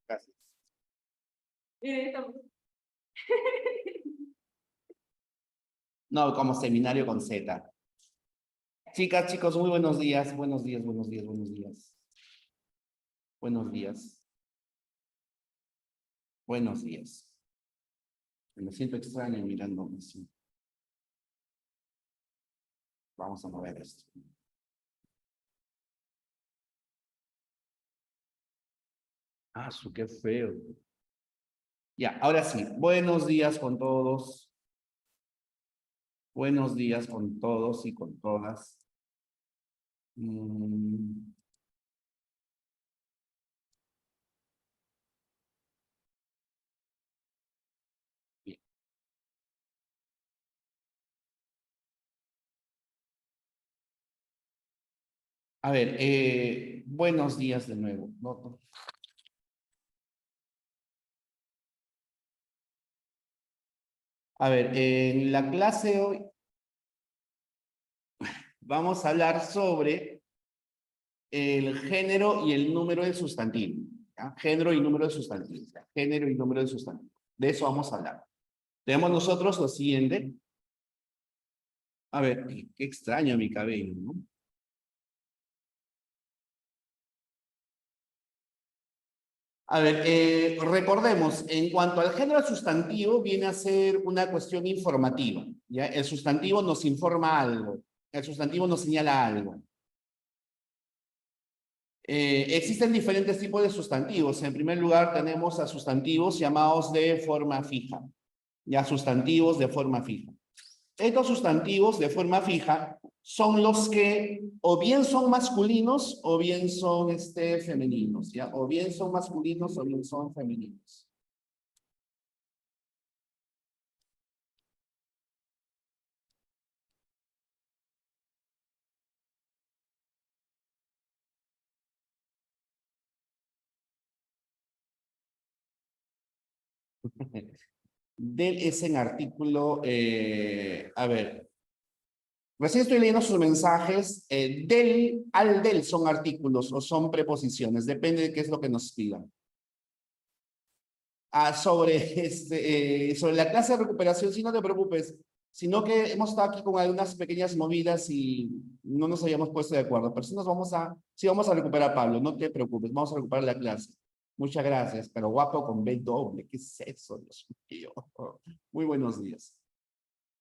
Gracias. No, como seminario con Z. Chicas, chicos, muy buenos días. Buenos días, buenos días, buenos días. Buenos días. Buenos días. Me siento extraño mirándome así. Vamos a mover esto. Ah, qué feo. Ya, ahora sí. Buenos días con todos. Buenos días con todos y con todas. Bien. A ver, buenos días de nuevo. A ver, en la clase hoy vamos a hablar sobre el género y el número del sustantivo. ¿Ya? Género y número de sustantivos. ¿Ya? Género y número de sustantivos. De eso vamos a hablar. Tenemos nosotros lo siguiente. A ver, qué extraño mi cabello, ¿no? A ver, recordemos, en cuanto al género sustantivo, viene a ser una cuestión informativa. ¿Ya? El sustantivo nos informa algo. El sustantivo nos señala algo. Existen diferentes tipos de sustantivos. En primer lugar, tenemos a sustantivos llamados de forma fija. Ya, sustantivos de forma fija. Estos sustantivos de forma fija son los que o bien son masculinos o bien son femeninos, ¿ya? O bien son masculinos o bien son femeninos. Del es en artículo, a ver, recién estoy leyendo sus mensajes, del, al del son artículos o son preposiciones, depende de qué es lo que nos pidan. Sobre la clase de recuperación, sí, no te preocupes, sino que hemos estado aquí con algunas pequeñas movidas y no nos habíamos puesto de acuerdo, pero sí vamos a recuperar, Pablo, no te preocupes, vamos a recuperar la clase. Muchas gracias, pero guapo con B doble, ¿qué es eso, Dios mío? Muy buenos días.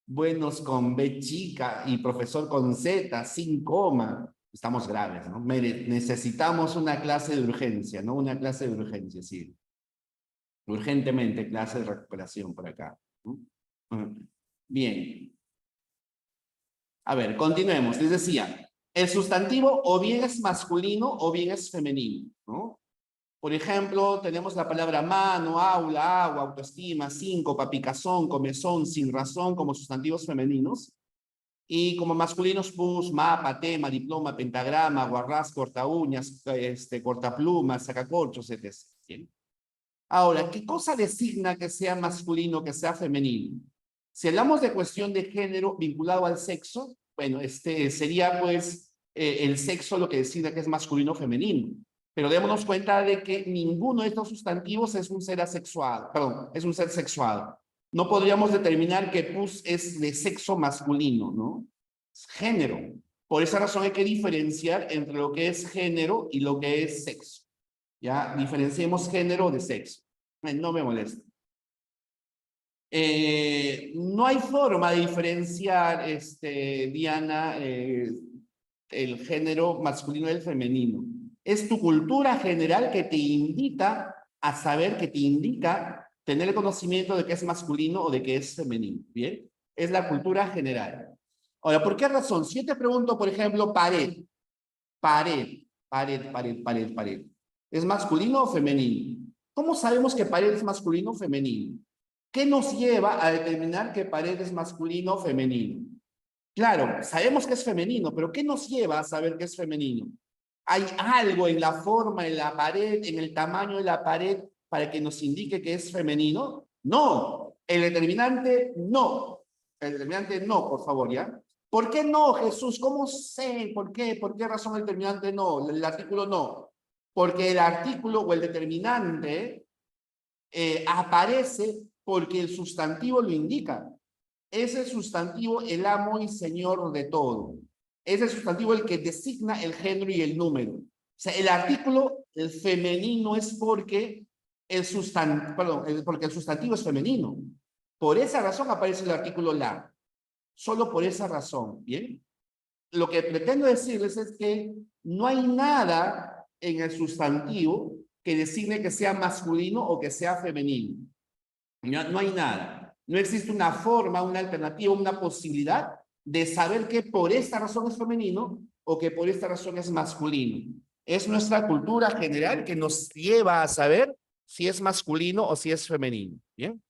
Buenos con B chica y profesor con Z, sin coma. Estamos graves, ¿no? Necesitamos una clase de urgencia, ¿no? Una clase de urgencia, sí. Urgentemente, clase de recuperación por acá. Bien. A ver, continuemos. Les decía, el sustantivo o bien es masculino o bien es femenino, ¿no? Por ejemplo, tenemos la palabra mano, aula, agua, autoestima, síncopa, picazón, comezón, sin razón como sustantivos femeninos. Y como masculinos, pus, mapa, tema, diploma, pentagrama, guarrás, corta uñas, cortaplumas, sacacorchos, etc. Bien. Ahora, ¿qué cosa designa que sea masculino, que sea femenino? Si hablamos de cuestión de género vinculado al sexo, bueno, sería pues el sexo lo que designa que es masculino o femenino. Pero démonos cuenta de que ninguno de estos sustantivos es un ser asexuado, perdón, es un ser sexuado. No podríamos determinar que pus es de sexo masculino, ¿no? Es género. Por esa razón hay que diferenciar entre lo que es género y lo que es sexo. ¿Ya? Diferenciemos género de sexo. No me molesta. No hay forma de diferenciar, Diana, el género masculino del femenino. Es tu cultura general que te invita a saber, que te indica tener el conocimiento de que es masculino o de que es femenino. ¿Bien? Es la cultura general. Ahora, ¿por qué razón? Si yo te pregunto, por ejemplo, pared. ¿Es masculino o femenino? ¿Cómo sabemos que pared es masculino o femenino? ¿Qué nos lleva a determinar que pared es masculino o femenino? Claro, sabemos que es femenino, pero ¿qué nos lleva a saber que es femenino? ¿Hay algo en la forma, en la pared, en el tamaño de la pared para que nos indique que es femenino? No. El determinante, no. El determinante, no, por favor, ¿ya? ¿Por qué no, Jesús? ¿Cómo sé? ¿Por qué? ¿Por qué razón el determinante no? El artículo no. Porque el artículo o el determinante aparece porque el sustantivo lo indica. Es el sustantivo el amo y señor de todo. Es el sustantivo el que designa el género y el número. O sea, el artículo, el femenino, es porque porque el sustantivo es femenino. Por esa razón aparece el artículo la. Solo por esa razón, ¿bien? Lo que pretendo decirles es que no hay nada en el sustantivo que designe que sea masculino o que sea femenino. No hay nada. No existe una forma, una alternativa, una posibilidad de saber que por esta razón es femenino o que por esta razón es masculino. Es nuestra cultura general que nos lleva a saber si es masculino o si es femenino. ¿Bien?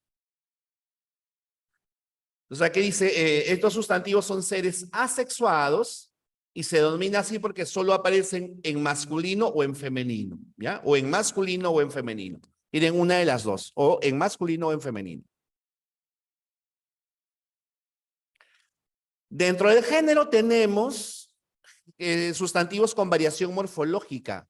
Entonces aquí dice, estos sustantivos son seres asexuados y se denomina así porque solo aparecen en masculino o en femenino, ¿ya? O en masculino o en femenino. Tienen una de las dos, o en masculino o en femenino. Dentro del género tenemos sustantivos con variación morfológica.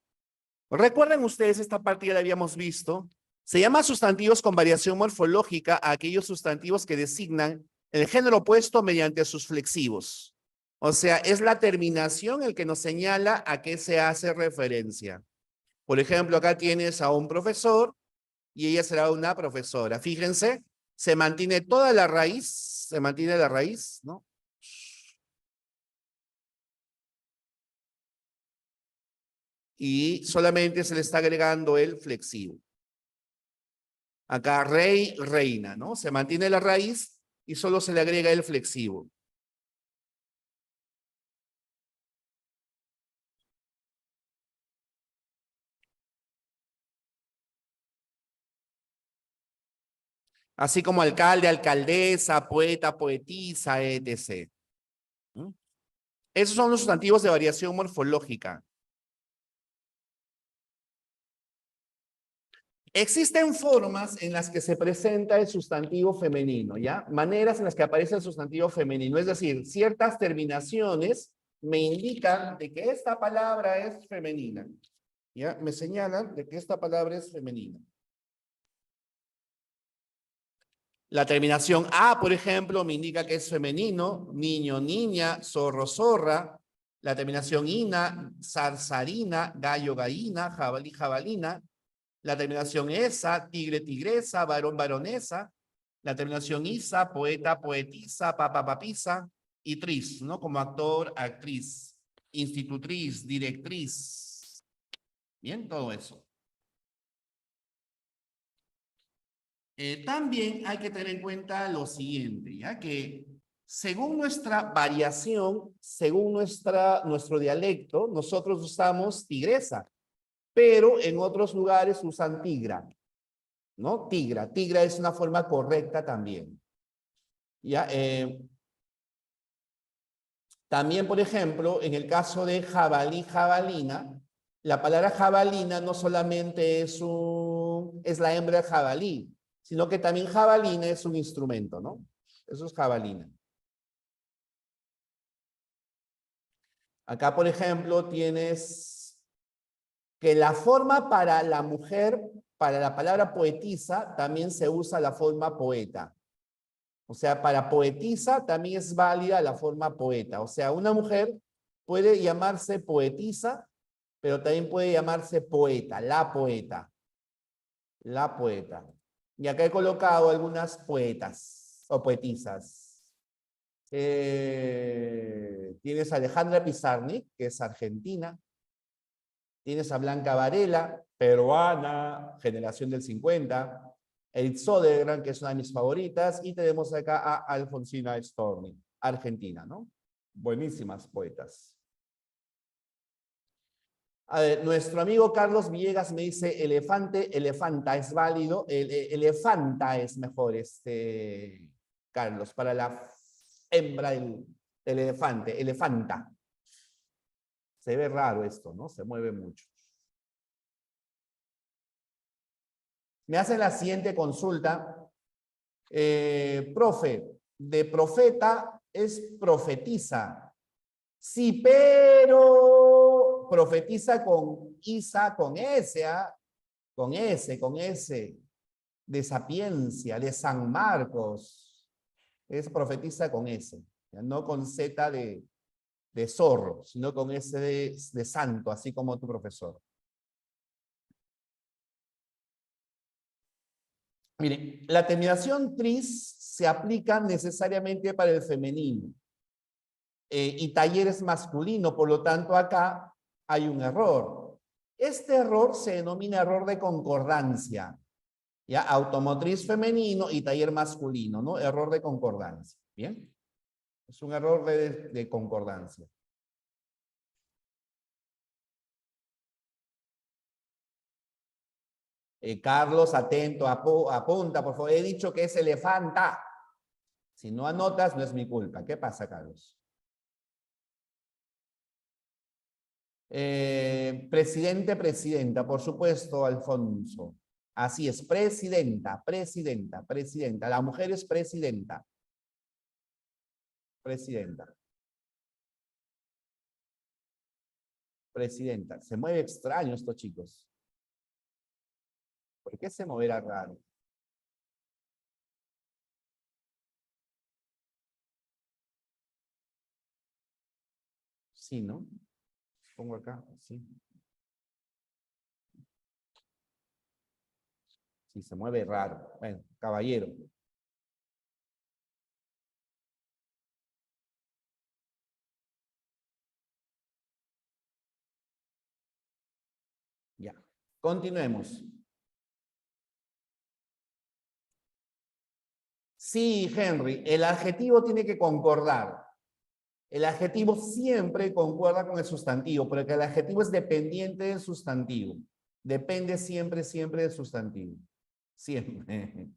¿Recuerdan ustedes esta parte ya la habíamos visto? Se llama sustantivos con variación morfológica a aquellos sustantivos que designan el género opuesto mediante sus flexivos. O sea, es la terminación el que nos señala a qué se hace referencia. Por ejemplo, acá tienes a un profesor y ella será una profesora. Fíjense, se mantiene toda la raíz, se mantiene la raíz, ¿no? Y solamente se le está agregando el flexivo. Acá rey, reina, ¿no? Se mantiene la raíz y solo se le agrega el flexivo. Así como alcalde, alcaldesa, poeta, poetisa, etc. ¿Mm? Esos son los sustantivos de variación morfológica. Existen formas en las que se presenta el sustantivo femenino, ¿ya? Maneras en las que aparece el sustantivo femenino. Es decir, ciertas terminaciones me indican de que esta palabra es femenina. ¿Ya? Me señalan de que esta palabra es femenina. La terminación A, por ejemplo, me indica que es femenino, niño, niña, zorro, zorra. La terminación ina, zarzarina, gallo, gallina, jabalí, jabalina. La terminación esa, tigre, tigresa, varón, varonesa. La terminación isa, poeta, poetisa, papa, papisa. Y tris, ¿no? Como actor, actriz, institutriz, directriz. Bien, todo eso. También hay que tener en cuenta lo siguiente, ya que según nuestra variación, según nuestro dialecto, nosotros usamos tigresa, pero en otros lugares usan tigra, ¿no? Tigra. Tigra es una forma correcta también. Ya, también, por ejemplo, en el caso de jabalí, jabalina, la palabra jabalina no solamente es la hembra de jabalí, sino que también jabalina es un instrumento, ¿no? Eso es jabalina. Acá, por ejemplo, tienes que la forma para la mujer, para la palabra poetisa, también se usa la forma poeta. O sea, para poetisa también es válida la forma poeta. O sea, una mujer puede llamarse poetisa, pero también puede llamarse poeta, la poeta. La poeta. Y acá he colocado algunas poetas o poetisas. Tienes a Alejandra Pizarnik, que es argentina. Tienes a Blanca Varela, peruana, generación del 50. Edith Södergran, que es una de mis favoritas. Y tenemos acá a Alfonsina Storni, argentina, ¿no? Buenísimas poetas. A ver, nuestro amigo Carlos Villegas me dice elefante, elefanta, es válido. Elefanta es mejor, Carlos, para la hembra del elefante, elefanta. Se ve raro esto, ¿no? Se mueve mucho. Me hacen la siguiente consulta. Profe, de profeta es profetiza. Sí, pero profetiza con Isa, con S, ¿ah? Con S, de Sapiencia, de San Marcos. Es profetiza con S, ¿ya? No con Z de zorro, sino con S de santo, así como tu profesor. Miren, la terminación tris se aplica necesariamente para el femenino. Y taller es masculino, por lo tanto acá hay un error. Este error se denomina error de concordancia. ¿Ya? Automotriz femenino y taller masculino, ¿no? Error de concordancia. ¿Bien? Es un error de concordancia. Carlos, atento, apunta, por favor. He dicho que es elefanta. Si no anotas, no es mi culpa. ¿Qué pasa, Carlos? Presidente, presidenta, por supuesto, Alfonso. Así es, presidenta, presidenta, presidenta. La mujer es presidenta. Presidenta. Presidenta. Se mueve extraño estos chicos. ¿Por qué se moverá raro? Sí, ¿no? Pongo acá, sí. Sí, se mueve raro. Bueno, caballero. Ya. Continuemos. Sí, Henry, el adjetivo tiene que concordar. El adjetivo siempre concuerda con el sustantivo, porque el adjetivo es dependiente del sustantivo. Depende siempre, siempre del sustantivo. Siempre.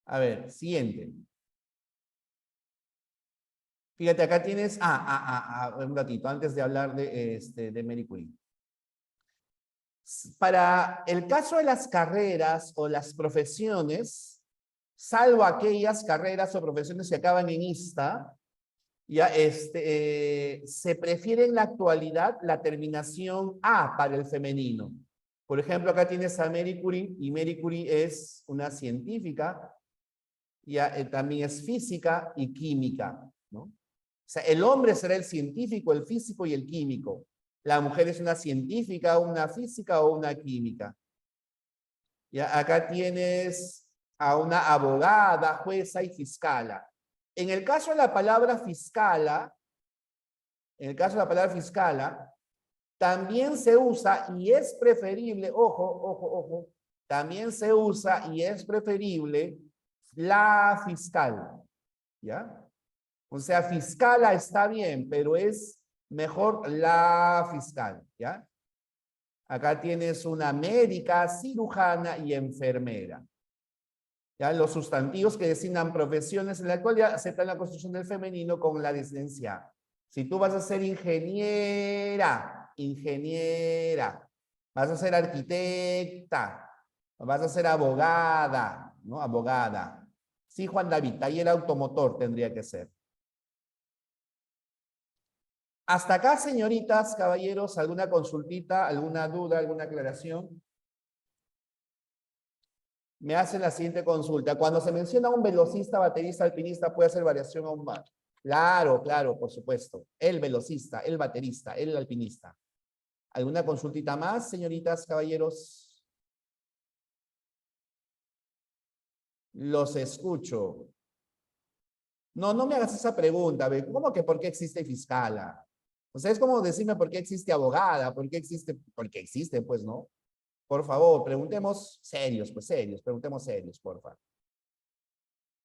A ver, siguiente. Fíjate, acá tienes, un ratito, antes de hablar de Mary Curie. Para el caso de las carreras o las profesiones, salvo aquellas carreras o profesiones que acaban en ista, ya se prefiere en la actualidad la terminación A para el femenino. Por ejemplo, acá tienes a Mary Curie, y Mary Curie es una científica, ya también es física y química, ¿no? O sea, el hombre será el científico, el físico y el químico. La mujer es una científica, una física o una química. Ya acá tienes a una abogada, jueza y fiscala. En el caso de la palabra fiscala, también se usa y es preferible, ojo, también se usa y es preferible la fiscal, ¿ya? O sea, fiscala está bien, pero es mejor la fiscal, ¿ya? Acá tienes una médica, cirujana y enfermera. ¿Ya? Los sustantivos que designan profesiones en la actualidad aceptan la construcción del femenino con la disidencia. Si tú vas a ser ingeniera, vas a ser arquitecta, vas a ser abogada, ¿no? Abogada. Sí, Juan David, taller automotor tendría que ser. Hasta acá, señoritas, caballeros, ¿alguna consultita, alguna duda, alguna aclaración? Me hacen la siguiente consulta. Cuando se menciona un velocista, baterista, alpinista, puede hacer variación aún más. Claro, claro, por supuesto. El velocista, el baterista, el alpinista. ¿Alguna consultita más, señoritas, caballeros? Los escucho. No, no me hagas esa pregunta. ¿Cómo que por qué existe fiscala? O sea, es como decirme por qué existe abogada, por qué existe, porque existe, pues, ¿no? Por favor, preguntemos serios, pues serios, preguntemos serios, por favor.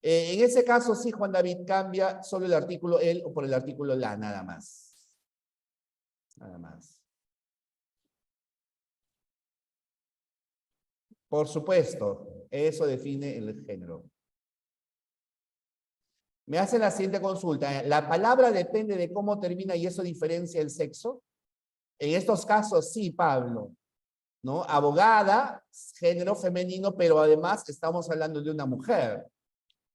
En ese caso, sí, Juan David, cambia solo el artículo el o por el artículo la, nada más. Nada más. Por supuesto, eso define el género. Me hacen la siguiente consulta. ¿La palabra depende de cómo termina y eso diferencia el sexo? En estos casos, sí, Pablo. ¿No? Abogada, género femenino, pero además estamos hablando de una mujer.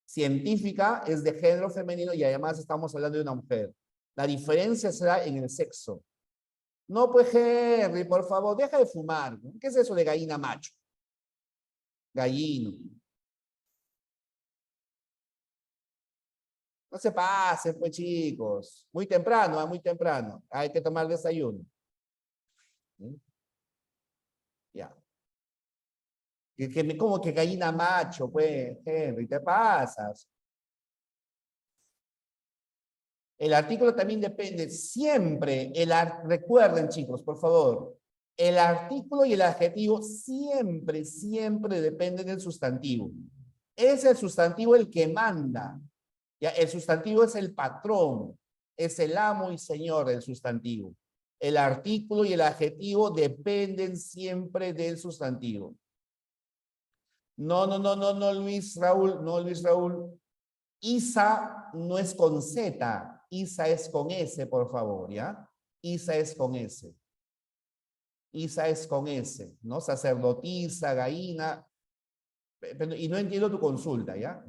Científica es de género femenino y además estamos hablando de una mujer. La diferencia será en el sexo. No, pues Henry, por favor, deja de fumar. ¿Qué es eso de gallina macho? Gallino. No se pasen, pues chicos. Muy temprano, muy temprano. Hay que tomar desayuno. ¿Mm? Ya. ¿Cómo que gallina macho, pues, Henry? ¿Te pasas? El artículo también depende siempre. Recuerden, chicos, por favor. El artículo y el adjetivo siempre, siempre dependen del sustantivo. Es el sustantivo el que manda. ¿Ya? El sustantivo es el patrón. Es el amo y señor del sustantivo. El artículo y el adjetivo dependen siempre del sustantivo. No, no, no, no, no, Luis Raúl, no, Luis Raúl. Isa no es con Z, Isa es con S, por favor, ¿ya? Isa es con S. Isa es con S, ¿no? Sacerdotisa, gallina. Y no entiendo tu consulta, ¿ya?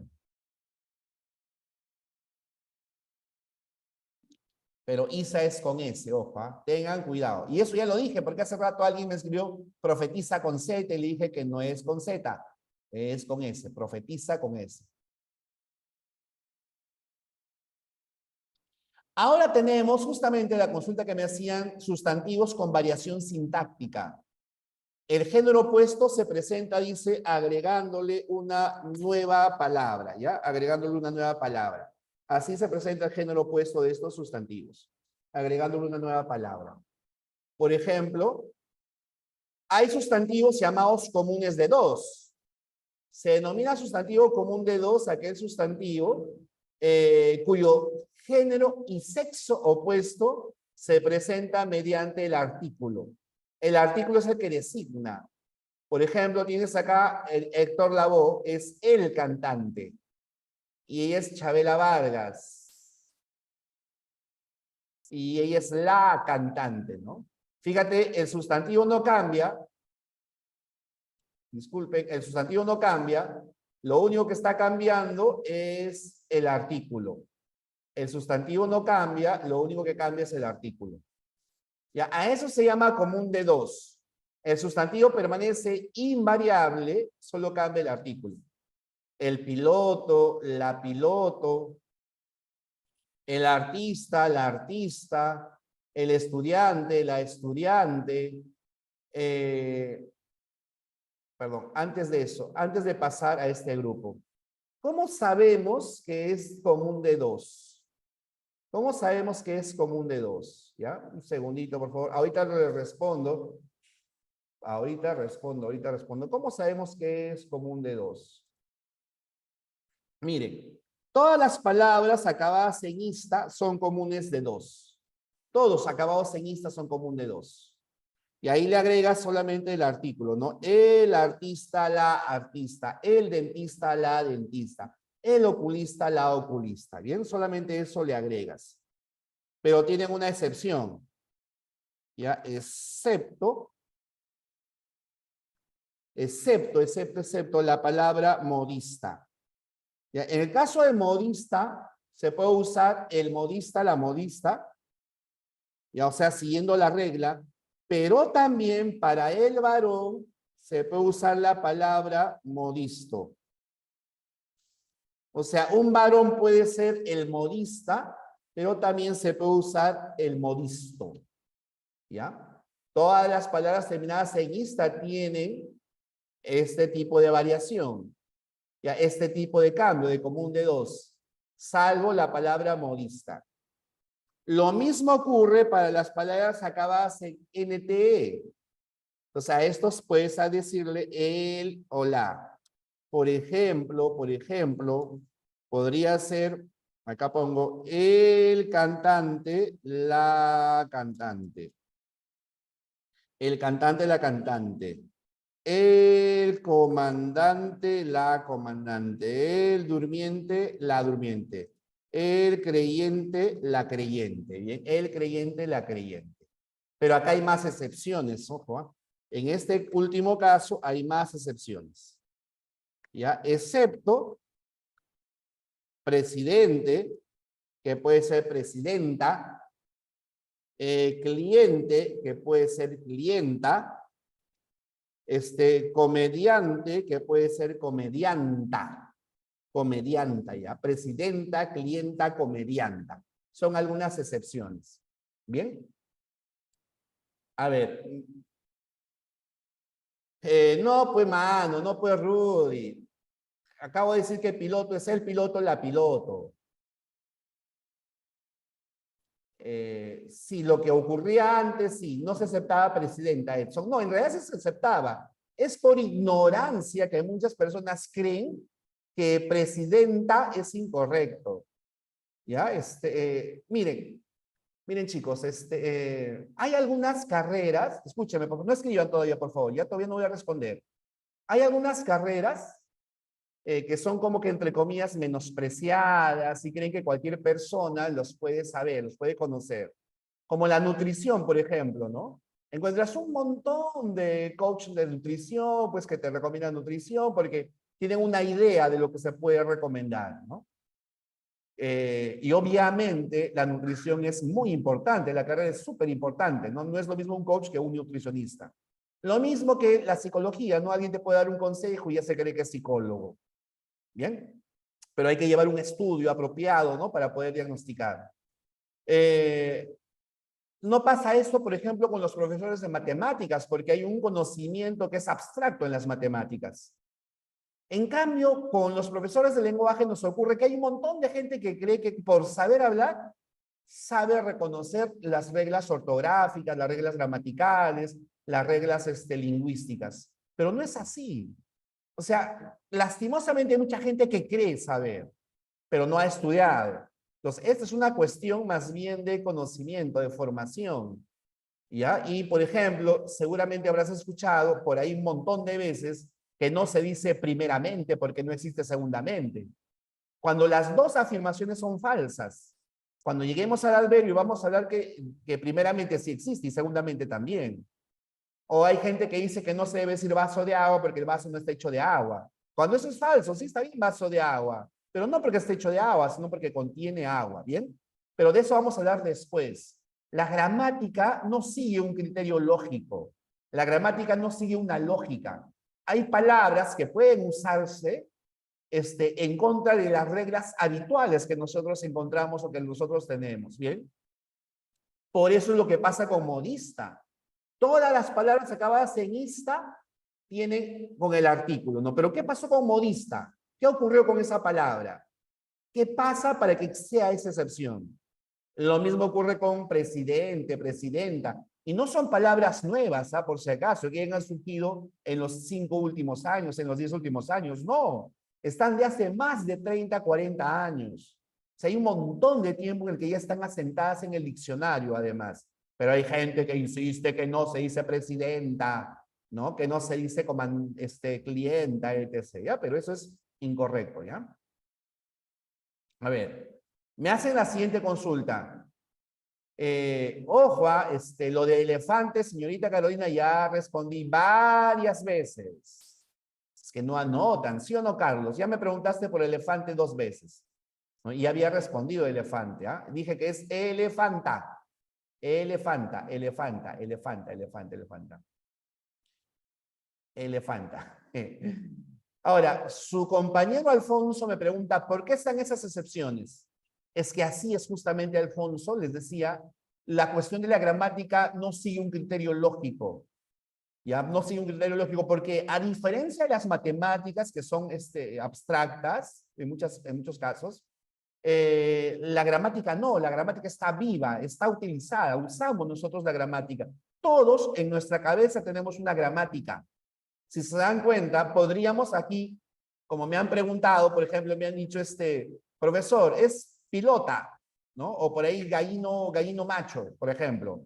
Pero Isa es con S, ojo, ¿eh? Tengan cuidado. Y eso ya lo dije, porque hace rato alguien me escribió profetiza con Z y le dije que no es con Z, es con S, profetiza con S. Ahora tenemos justamente la consulta que me hacían sustantivos con variación sintáctica. El género opuesto se presenta, dice, agregándole una nueva palabra, ¿ya? Agregándole una nueva palabra. Así se presenta el género opuesto de estos sustantivos, agregándole una nueva palabra. Por ejemplo, hay sustantivos llamados comunes de dos. Se denomina sustantivo común de dos aquel sustantivo cuyo género y sexo opuesto se presenta mediante el artículo. El artículo es el que designa. Por ejemplo, tienes acá Héctor Lavoe, es el cantante. Y ella es Chabela Vargas. Y ella es la cantante, ¿no? Fíjate, el sustantivo no cambia. Disculpen, el sustantivo no cambia. Lo único que está cambiando es el artículo. El sustantivo no cambia, lo único que cambia es el artículo. Ya, a eso se llama común de dos. El sustantivo permanece invariable, solo cambia el artículo. El piloto, la piloto, el artista, la artista, el estudiante, la estudiante. Perdón, antes de eso, antes de pasar a este grupo. ¿Cómo sabemos que es común de dos? ¿Cómo sabemos que es común de dos? ¿Ya? Un segundito, por favor. Ahorita le respondo. Ahorita respondo. ¿Cómo sabemos que es común de dos? Miren, todas las palabras acabadas en ista son comunes de dos. Todos acabados en ista son comunes de dos. Y ahí le agregas solamente el artículo, ¿no? El artista, la artista. El dentista, la dentista. El oculista, la oculista. Bien, solamente eso le agregas. Pero tienen una excepción. ¿Ya? Excepto la palabra modista. ¿Ya? En el caso de modista, se puede usar el modista, la modista, ya, o sea, siguiendo la regla, pero también para el varón se puede usar la palabra modisto. O sea, un varón puede ser el modista, pero también se puede usar el modisto. ¿Ya? Todas las palabras terminadas en ista tienen este tipo de variación. Ya, este tipo de cambio de común de dos, salvo la palabra modista. Lo mismo ocurre para las palabras acabadas en NTE. O sea, estos puedes decirle el o la. Por ejemplo, podría ser, acá pongo, el cantante, la cantante. El cantante, la cantante. El comandante, la comandante. El durmiente, la durmiente. El creyente, la creyente. Bien, el creyente, la creyente. Pero acá hay más excepciones, ojo. ¿Eh? En este último caso hay más excepciones. ¿Ya? Excepto presidente, que puede ser presidenta, cliente, que puede ser clienta, comediante, que puede ser comedianta, comedianta ya, presidenta, clienta, comedianta. Son algunas excepciones. ¿Bien? A ver. No, pues, mano, no, pues, Rudy. Acabo de decir que piloto es el piloto, la piloto. Sí, lo que ocurría antes, sí, no se aceptaba presidenta, Edson. No, en realidad se aceptaba. Es por ignorancia que muchas personas creen que presidenta es incorrecto. ¿Ya? Miren chicos, hay algunas carreras, escúcheme, no escriban todavía, por favor, ya todavía no voy a responder. Hay algunas carreras que son como que entre comillas menospreciadas y creen que cualquier persona los puede saber, los puede conocer. Como la nutrición, por ejemplo, ¿no? Encuentras un montón de coaches de nutrición, pues que te recomiendan nutrición porque tienen una idea de lo que se puede recomendar, ¿no? Y obviamente la nutrición es muy importante, la carrera es súper importante, ¿no? No es lo mismo un coach que un nutricionista. Lo mismo que la psicología, ¿no? Alguien te puede dar un consejo y ya se cree que es psicólogo. ¿Bien? Pero hay que llevar un estudio apropiado, ¿no? Para poder diagnosticar. No pasa esto, por ejemplo, con los profesores de matemáticas, porque hay un conocimiento que es abstracto en las matemáticas. En cambio, con los profesores de lenguaje nos ocurre que hay un montón de gente que cree que por saber hablar, sabe reconocer las reglas ortográficas, las reglas gramaticales, las reglas lingüísticas. Pero no es así. O sea, lastimosamente hay mucha gente que cree saber, pero no ha estudiado. Entonces, esta es una cuestión más bien de conocimiento, de formación. ¿Ya? Y, por ejemplo, seguramente habrás escuchado por ahí un montón de veces que no se dice primeramente porque no existe segundamente. Cuando las dos afirmaciones son falsas. Cuando lleguemos al adverbio vamos a hablar que primeramente sí existe y segundamente también. O hay gente que dice que no se debe decir vaso de agua porque el vaso no está hecho de agua. Cuando eso es falso, sí está bien vaso de agua, pero no porque esté hecho de agua, sino porque contiene agua, ¿bien? Pero de eso vamos a hablar después. La gramática no sigue un criterio lógico. La gramática no sigue una lógica. Hay palabras que pueden usarse en contra de las reglas habituales que nosotros encontramos o que nosotros tenemos, ¿bien? Por eso es lo que pasa con modista. Todas las palabras acabadas en ista tienen con el artículo, ¿no? Pero ¿qué pasó con modista? ¿Qué ocurrió con esa palabra? ¿Qué pasa para que sea esa excepción? Lo mismo ocurre con presidente, presidenta. Y no son palabras nuevas, ¿ah? Por si acaso, que han surgido en los 5 últimos años, en los 10 últimos años. No, están de hace más de 30, 40 años. O sea, hay un montón de tiempo en el que ya están asentadas en el diccionario, además. Pero hay gente que insiste que no se dice presidenta, ¿no? Que no se dice clienta, etc. ¿Ya? Pero eso es incorrecto, ¿ya? A ver, me hacen la siguiente consulta. Ojo, lo de elefante, señorita Carolina, ya respondí varias veces. Es que no anotan, ¿sí o no, Carlos? Ya me preguntaste por elefante 2 veces, ¿no? Y había respondido elefante, ¿ah? Dije que es elefanta. Elefanta, elefanta, elefanta, elefanta, elefanta. Elefanta. Ahora, su compañero Alfonso me pregunta, ¿por qué están esas excepciones? Es que así es justamente, Alfonso, les decía, la cuestión de la gramática no sigue un criterio lógico. ¿Ya? No sigue un criterio lógico porque a diferencia de las matemáticas que son abstractas en muchos casos, la gramática no, la gramática está viva, está utilizada, usamos nosotros la gramática. Todos en nuestra cabeza tenemos una gramática. Si se dan cuenta, podríamos aquí, como me han preguntado, por ejemplo, me han dicho, profesor, es pilota, ¿no? O por ahí gallino macho, por ejemplo.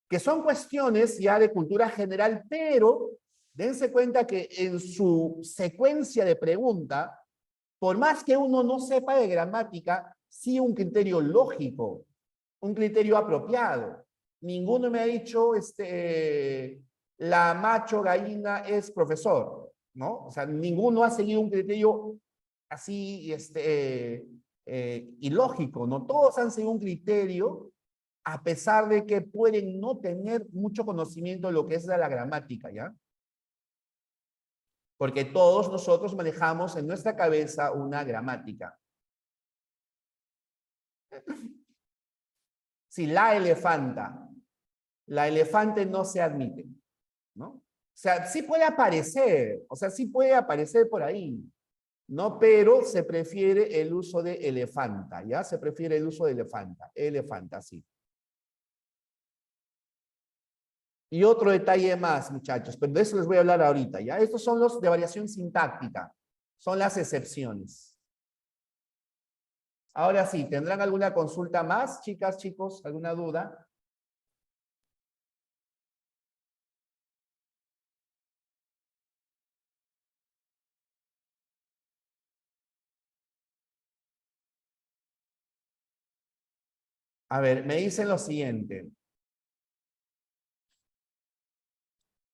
Que son cuestiones ya de cultura general, pero dense cuenta que en su secuencia de pregunta, por más que uno no sepa de gramática, sí un criterio lógico, un criterio apropiado. Ninguno me ha dicho, la macho gallina es profesor, ¿no? O sea, ninguno ha seguido un criterio así, ilógico, ¿no? Todos han seguido un criterio, a pesar de que pueden no tener mucho conocimiento de lo que es la gramática, ¿ya? Porque todos nosotros manejamos en nuestra cabeza una gramática. Si la elefante no se admite, ¿no? O sea, sí puede aparecer, o sea, sí puede aparecer por ahí, ¿no? Pero se prefiere el uso de elefanta, ¿ya? Se prefiere el uso de elefanta, sí. Y otro detalle más, muchachos, pero de eso les voy a hablar ahorita, ¿ya? Estos son los de variación sintáctica, son las excepciones. Ahora sí, ¿tendrán alguna consulta más, chicas, chicos? ¿Alguna duda? A ver, me dicen lo siguiente.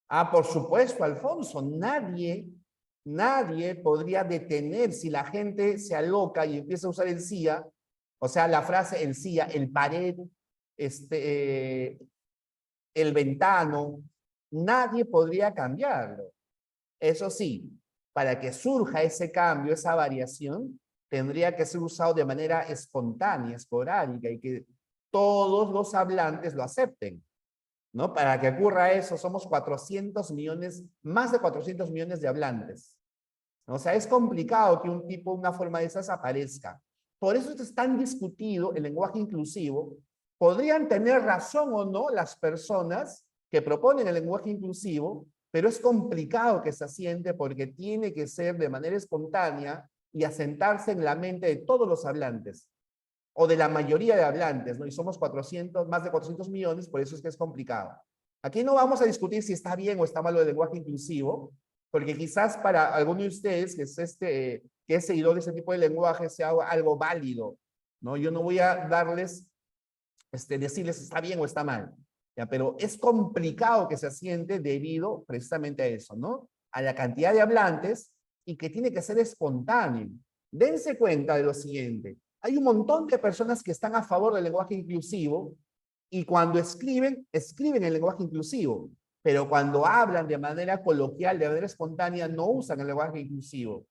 Ah, por supuesto, Alfonso, nadie podría detener si la gente se aloca y empieza a usar el CIA, o sea, la frase el CIA, el pared, el ventano, nadie podría cambiarlo. Eso sí, para que surja ese cambio, esa variación, tendría que ser usado de manera espontánea, esporádica, y que todos los hablantes lo acepten, ¿no? Para que ocurra eso, somos 400 millones, más de 400 millones de hablantes. O sea, es complicado que un tipo, una forma de esas aparezca. Por eso es tan discutido el lenguaje inclusivo. Podrían tener razón o no las personas que proponen el lenguaje inclusivo, pero es complicado que se asiente porque tiene que ser de manera espontánea y asentarse en la mente de todos los hablantes, o de la mayoría de hablantes, ¿no? Y somos 400, más de 400 millones, por eso es que es complicado. Aquí no vamos a discutir si está bien o está mal el lenguaje inclusivo, porque quizás para alguno de ustedes que es seguidor de ese tipo de lenguaje sea algo válido, ¿no? Yo no voy a darles, decirles si está bien o está mal, ¿ya? Pero es complicado que se asiente debido precisamente a eso, ¿no? A la cantidad de hablantes y que tiene que ser espontáneo. Dense cuenta de lo siguiente. Hay un montón de personas que están a favor del lenguaje inclusivo y cuando escriben, escriben el lenguaje inclusivo, pero cuando hablan de manera coloquial, de manera espontánea, no usan el lenguaje inclusivo.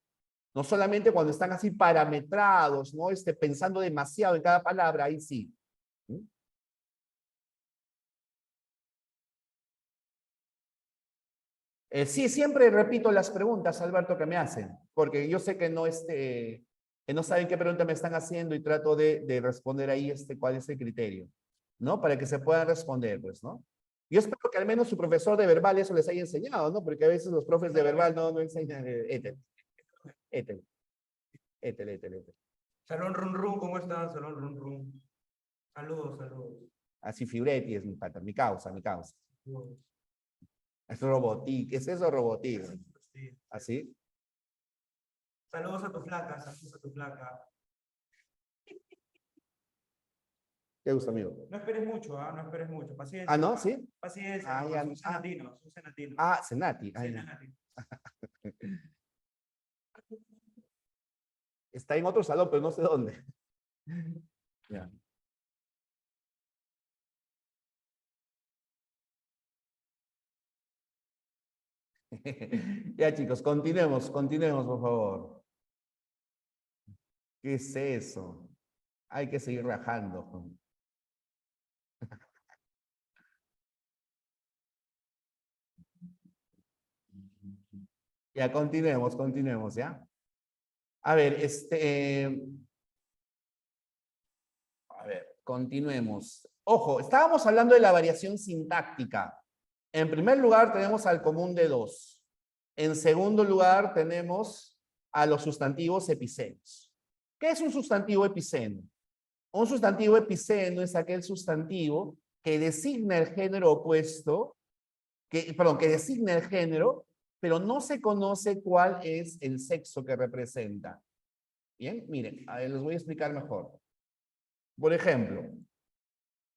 No solamente cuando están así parametrados, ¿no? Pensando demasiado en cada palabra, ahí sí. ¿Mm? Sí, siempre repito las preguntas, Alberto, que me hacen, porque yo sé que no saben qué pregunta me están haciendo y trato de responder ahí cuál es el criterio, ¿no? Para que se puedan responder, pues, ¿no? Yo espero que al menos su profesor de verbal eso les haya enseñado, ¿no? Porque a veces los profes de verbal no enseñan étel, étel, étel, étel, étel. Salón Run Run, ¿cómo están? Salón Run Run. Saludos, saludos. Así Fibretti es mi pata, mi causa, mi causa. Saludos. Es robotic, ¿es eso robotic? Sí. ¿Así? Saludos a tu flaca, saludos a tu flaca. ¿Qué gusta, amigo? No esperes mucho, ¿ah? No esperes mucho. Paciencia. Ah, ¿no? ¿Sí? Paciencia, Ah, no, ya, son senatinos, son senatinos. Ah, Senati. Ah, ya. Senati. Está en otro salón, pero no sé dónde. Ya. Ya, chicos, continuemos, por favor. ¿Qué es eso? Hay que seguir rajando. Ya, continuemos, ¿ya? A ver, a ver, continuemos. Ojo, estábamos hablando de la variación sintáctica. En primer lugar, tenemos al común de dos. En segundo lugar, tenemos a los sustantivos epicenos. ¿Qué es un sustantivo epiceno? Un sustantivo epiceno es aquel sustantivo que designa el género opuesto, que designa el género, pero no se conoce cuál es el sexo que representa. Bien, miren, a ver, les voy a explicar mejor. Por ejemplo,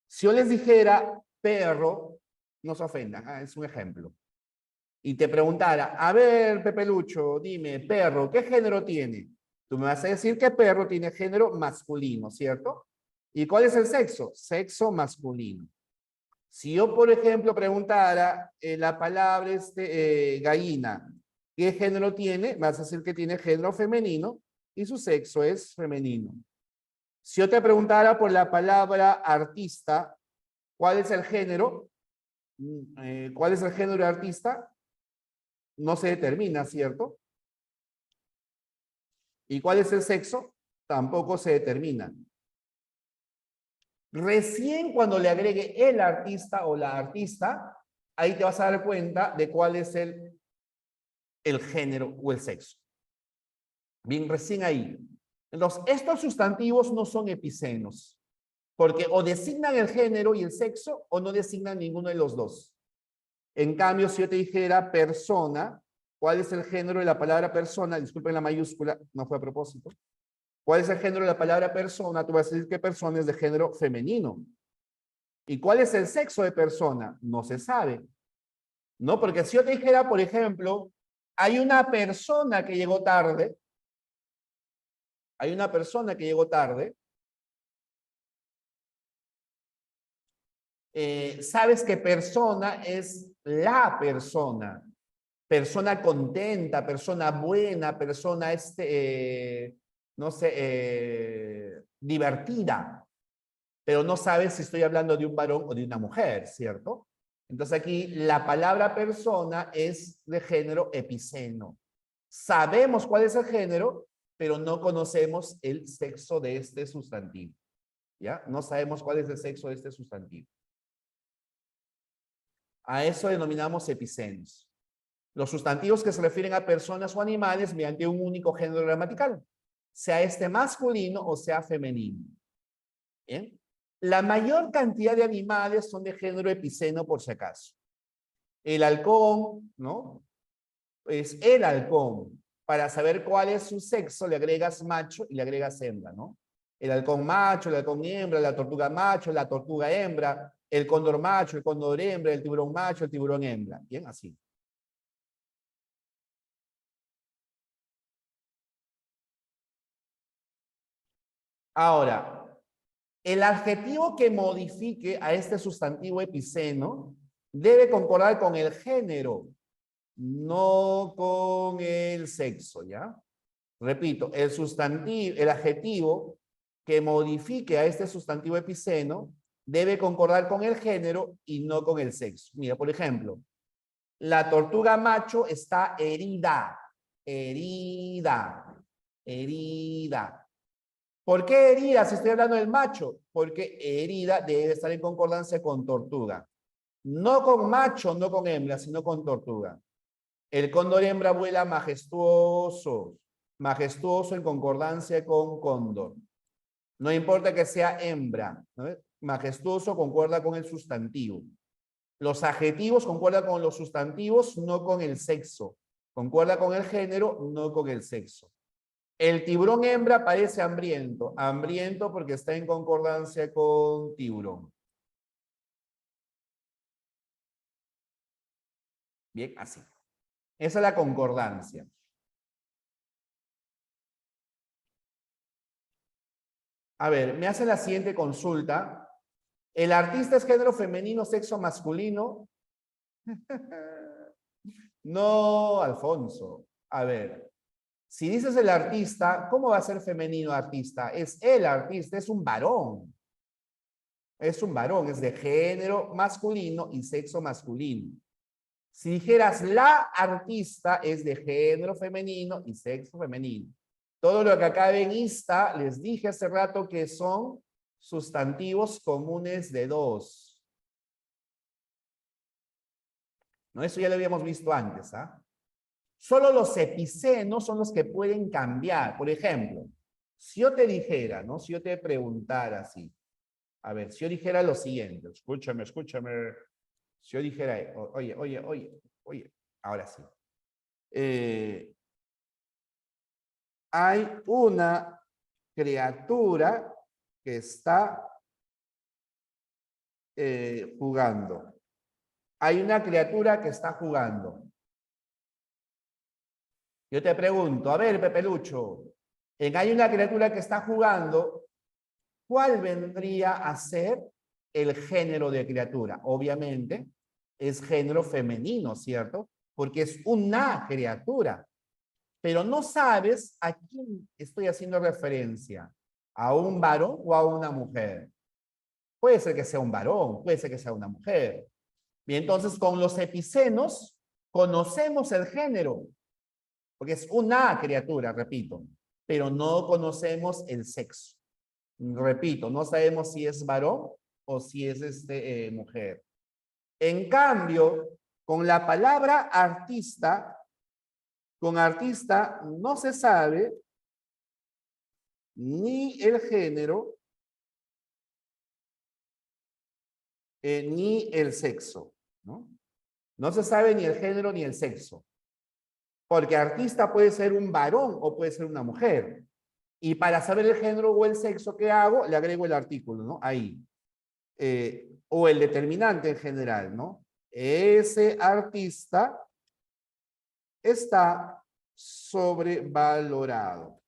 si yo les dijera perro, no se ofendan, es un ejemplo. Y te preguntara, a ver, Pepe Lucho, dime, perro, ¿qué género tiene? Tú me vas a decir que perro tiene género masculino, ¿cierto? ¿Y cuál es el sexo? Sexo masculino. Si yo, por ejemplo, preguntara la palabra gallina, ¿qué género tiene? Vas a decir que tiene género femenino y su sexo es femenino. Si yo te preguntara por la palabra artista, ¿cuál es el género? ¿Cuál es el género de artista? No se determina, ¿cierto? ¿Y cuál es el sexo? Tampoco se determina. Recién cuando le agregue el artista o la artista, ahí te vas a dar cuenta de cuál es el género o el sexo. Bien, recién ahí. Entonces, estos sustantivos no son epicenos, porque o designan el género y el sexo o no designan ninguno de los dos. En cambio, si yo te dijera persona, ¿cuál es el género de la palabra persona? Disculpen la mayúscula, no fue a propósito. ¿Cuál es el género de la palabra persona? Tú vas a decir que persona es de género femenino. ¿Y cuál es el sexo de persona? No se sabe. ¿No? Porque si yo te dijera, por ejemplo, hay una persona que llegó tarde, sabes que persona es la persona. Persona contenta, persona buena, persona, no sé, divertida. Pero no sabes si estoy hablando de un varón o de una mujer, ¿cierto? Entonces aquí la palabra persona es de género epiceno. Sabemos cuál es el género, pero no conocemos el sexo de este sustantivo. ¿Ya? No sabemos cuál es el sexo de este sustantivo. A eso denominamos epicenos. Los sustantivos que se refieren a personas o animales mediante un único género gramatical, sea este masculino o sea femenino. ¿Bien? La mayor cantidad de animales son de género epiceno, por si acaso. El halcón, ¿no? Es el halcón. Para saber cuál es su sexo, le agregas macho y le agregas hembra, ¿no? El halcón macho, el halcón hembra, la tortuga macho, la tortuga hembra, el cóndor macho, el cóndor hembra, el tiburón macho, el tiburón hembra. Bien, así. Ahora, el adjetivo que modifique a este sustantivo epiceno debe concordar con el género, no con el sexo, ¿ya? Repito, el adjetivo que modifique a este sustantivo epiceno debe concordar con el género y no con el sexo. Mira, por ejemplo, la tortuga macho está herida, herida, herida. ¿Por qué herida si estoy hablando del macho? Porque herida debe estar en concordancia con tortuga. No con macho, no con hembra, sino con tortuga. El cóndor hembra vuela majestuoso, majestuoso en concordancia con cóndor. No importa que sea hembra, ¿no? Majestuoso concuerda con el sustantivo. Los adjetivos concuerdan con los sustantivos, no con el sexo. Concuerda con el género, no con el sexo. El tiburón hembra parece hambriento. Hambriento porque está en concordancia con tiburón. Bien, así. Esa es la concordancia. A ver, me hace la siguiente consulta. ¿El artista es género femenino, sexo masculino? No, Alfonso. A ver, si dices el artista, ¿cómo va a ser femenino artista? Es el artista, es un varón. Es un varón, es de género masculino y sexo masculino. Si dijeras la artista, es de género femenino y sexo femenino. Todo lo que acabe en ista, les dije hace rato que son sustantivos comunes de dos. ¿No? Eso ya lo habíamos visto antes, ¿ah? Solo los epicenos son los que pueden cambiar. Por ejemplo, si yo te dijera, ¿no? Si yo te preguntara así, a ver, si yo dijera lo siguiente, escúchame, escúchame. Si yo dijera, oye, oye, oye, oye, ahora sí. Hay una criatura que está jugando. Hay una criatura que está jugando. Yo te pregunto, a ver, Pepe Lucho, Hay una criatura que está jugando, ¿cuál vendría a ser el género de criatura? Obviamente es género femenino, ¿cierto? Porque es una criatura. Pero no sabes a quién estoy haciendo referencia, a un varón o a una mujer. Puede ser que sea un varón, puede ser que sea una mujer. Bien, entonces con los epicenos conocemos el género, porque es una criatura, repito, pero no conocemos el sexo. Repito, no sabemos si es varón o si es mujer. En cambio, con la palabra artista, con artista no se sabe ni el género, ni el sexo, ¿no? No se sabe ni el género ni el sexo, porque artista puede ser un varón o puede ser una mujer. Y para saber el género o el sexo que hago, le agrego el artículo, ¿no? Ahí. O el determinante en general, ¿no? Ese artista está sobrevalorado.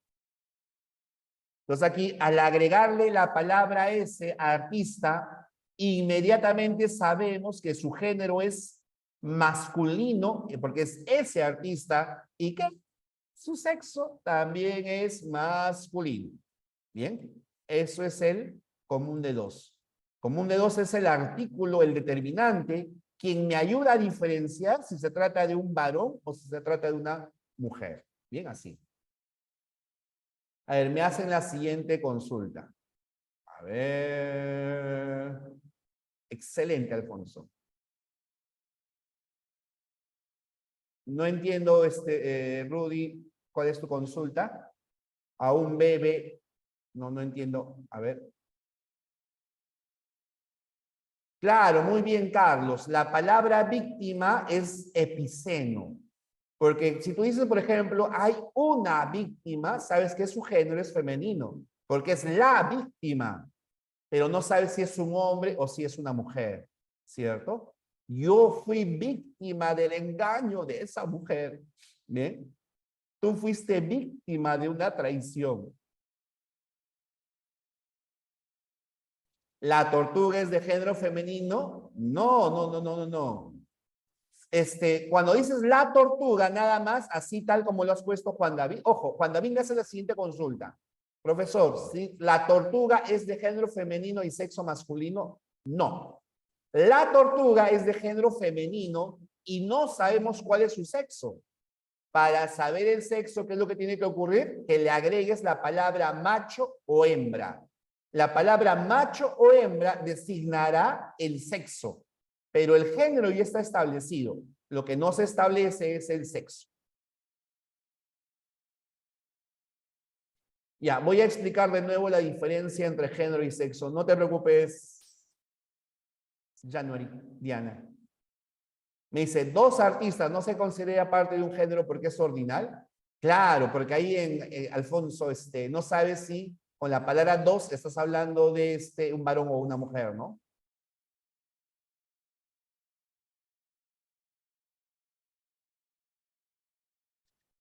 Entonces aquí, al agregarle la palabra ese artista, inmediatamente sabemos que su género es masculino, porque es ese artista, y que su sexo también es masculino. Bien, eso es el común de dos. Común de dos es el artículo, el determinante, quien me ayuda a diferenciar si se trata de un varón o si se trata de una mujer. Bien, así. A ver, me hacen la siguiente consulta. A ver. Excelente, Alfonso. No entiendo, Rudy, ¿cuál es tu consulta? A un bebé. No entiendo. A ver. Claro, muy bien, Carlos. La palabra víctima es epiceno. Porque si tú dices, por ejemplo, hay una víctima, sabes que su género es femenino, porque es la víctima, pero no sabes si es un hombre o si es una mujer, ¿cierto? Yo fui víctima del engaño de esa mujer, ¿bien? Tú fuiste víctima de una traición. ¿La tortuga es de género femenino? No. Cuando dices la tortuga, nada más, así tal como lo has puesto Juan David. Ojo, Juan David me hace la siguiente consulta. Profesor, ¿sí? ¿La tortuga es de género femenino y sexo masculino? No. La tortuga es de género femenino y no sabemos cuál es su sexo. Para saber el sexo, ¿qué es lo que tiene que ocurrir? Que le agregues la palabra macho o hembra. La palabra macho o hembra designará el sexo, pero el género ya está establecido. Lo que no se establece es el sexo. Ya, voy a explicar de nuevo la diferencia entre género y sexo. No te preocupes, January, Diana. Me dice, dos artistas no se considera parte de un género porque es ordinal. Claro, porque ahí Alfonso, no sabes si con la palabra dos estás hablando de un varón o una mujer, ¿no?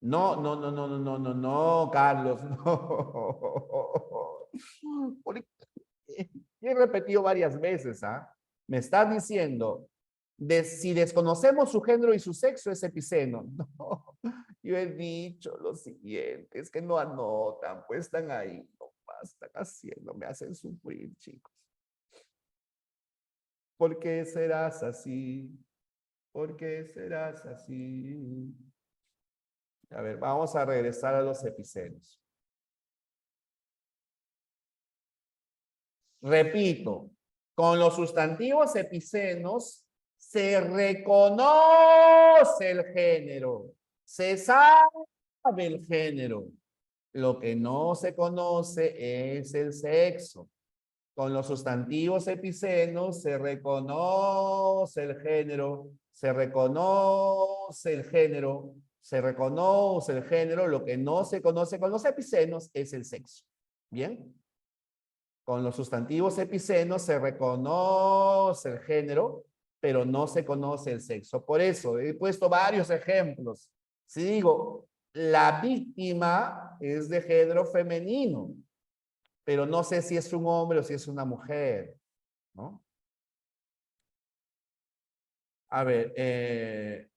No, Carlos, no. Porque he repetido varias veces, ¿ah? Me estás diciendo, si desconocemos su género y su sexo es epiceno. No, yo he dicho lo siguiente, es que no anotan, pues están ahí, nomás están haciendo, me hacen sufrir, chicos. ¿Por qué serás así? ¿Por qué serás así? A ver, vamos a regresar a los epicenos. Repito, con los sustantivos epicenos se reconoce el género, se sabe el género. Lo que no se conoce es el sexo. Con los sustantivos epicenos se reconoce el género, se reconoce el género, se reconoce el género. Lo que no se conoce con los epicenos es el sexo. ¿Bien? Con los sustantivos epicenos se reconoce el género, pero no se conoce el sexo. Por eso he puesto varios ejemplos. Si digo, la víctima es de género femenino, pero no sé si es un hombre o si es una mujer, ¿no? A ver,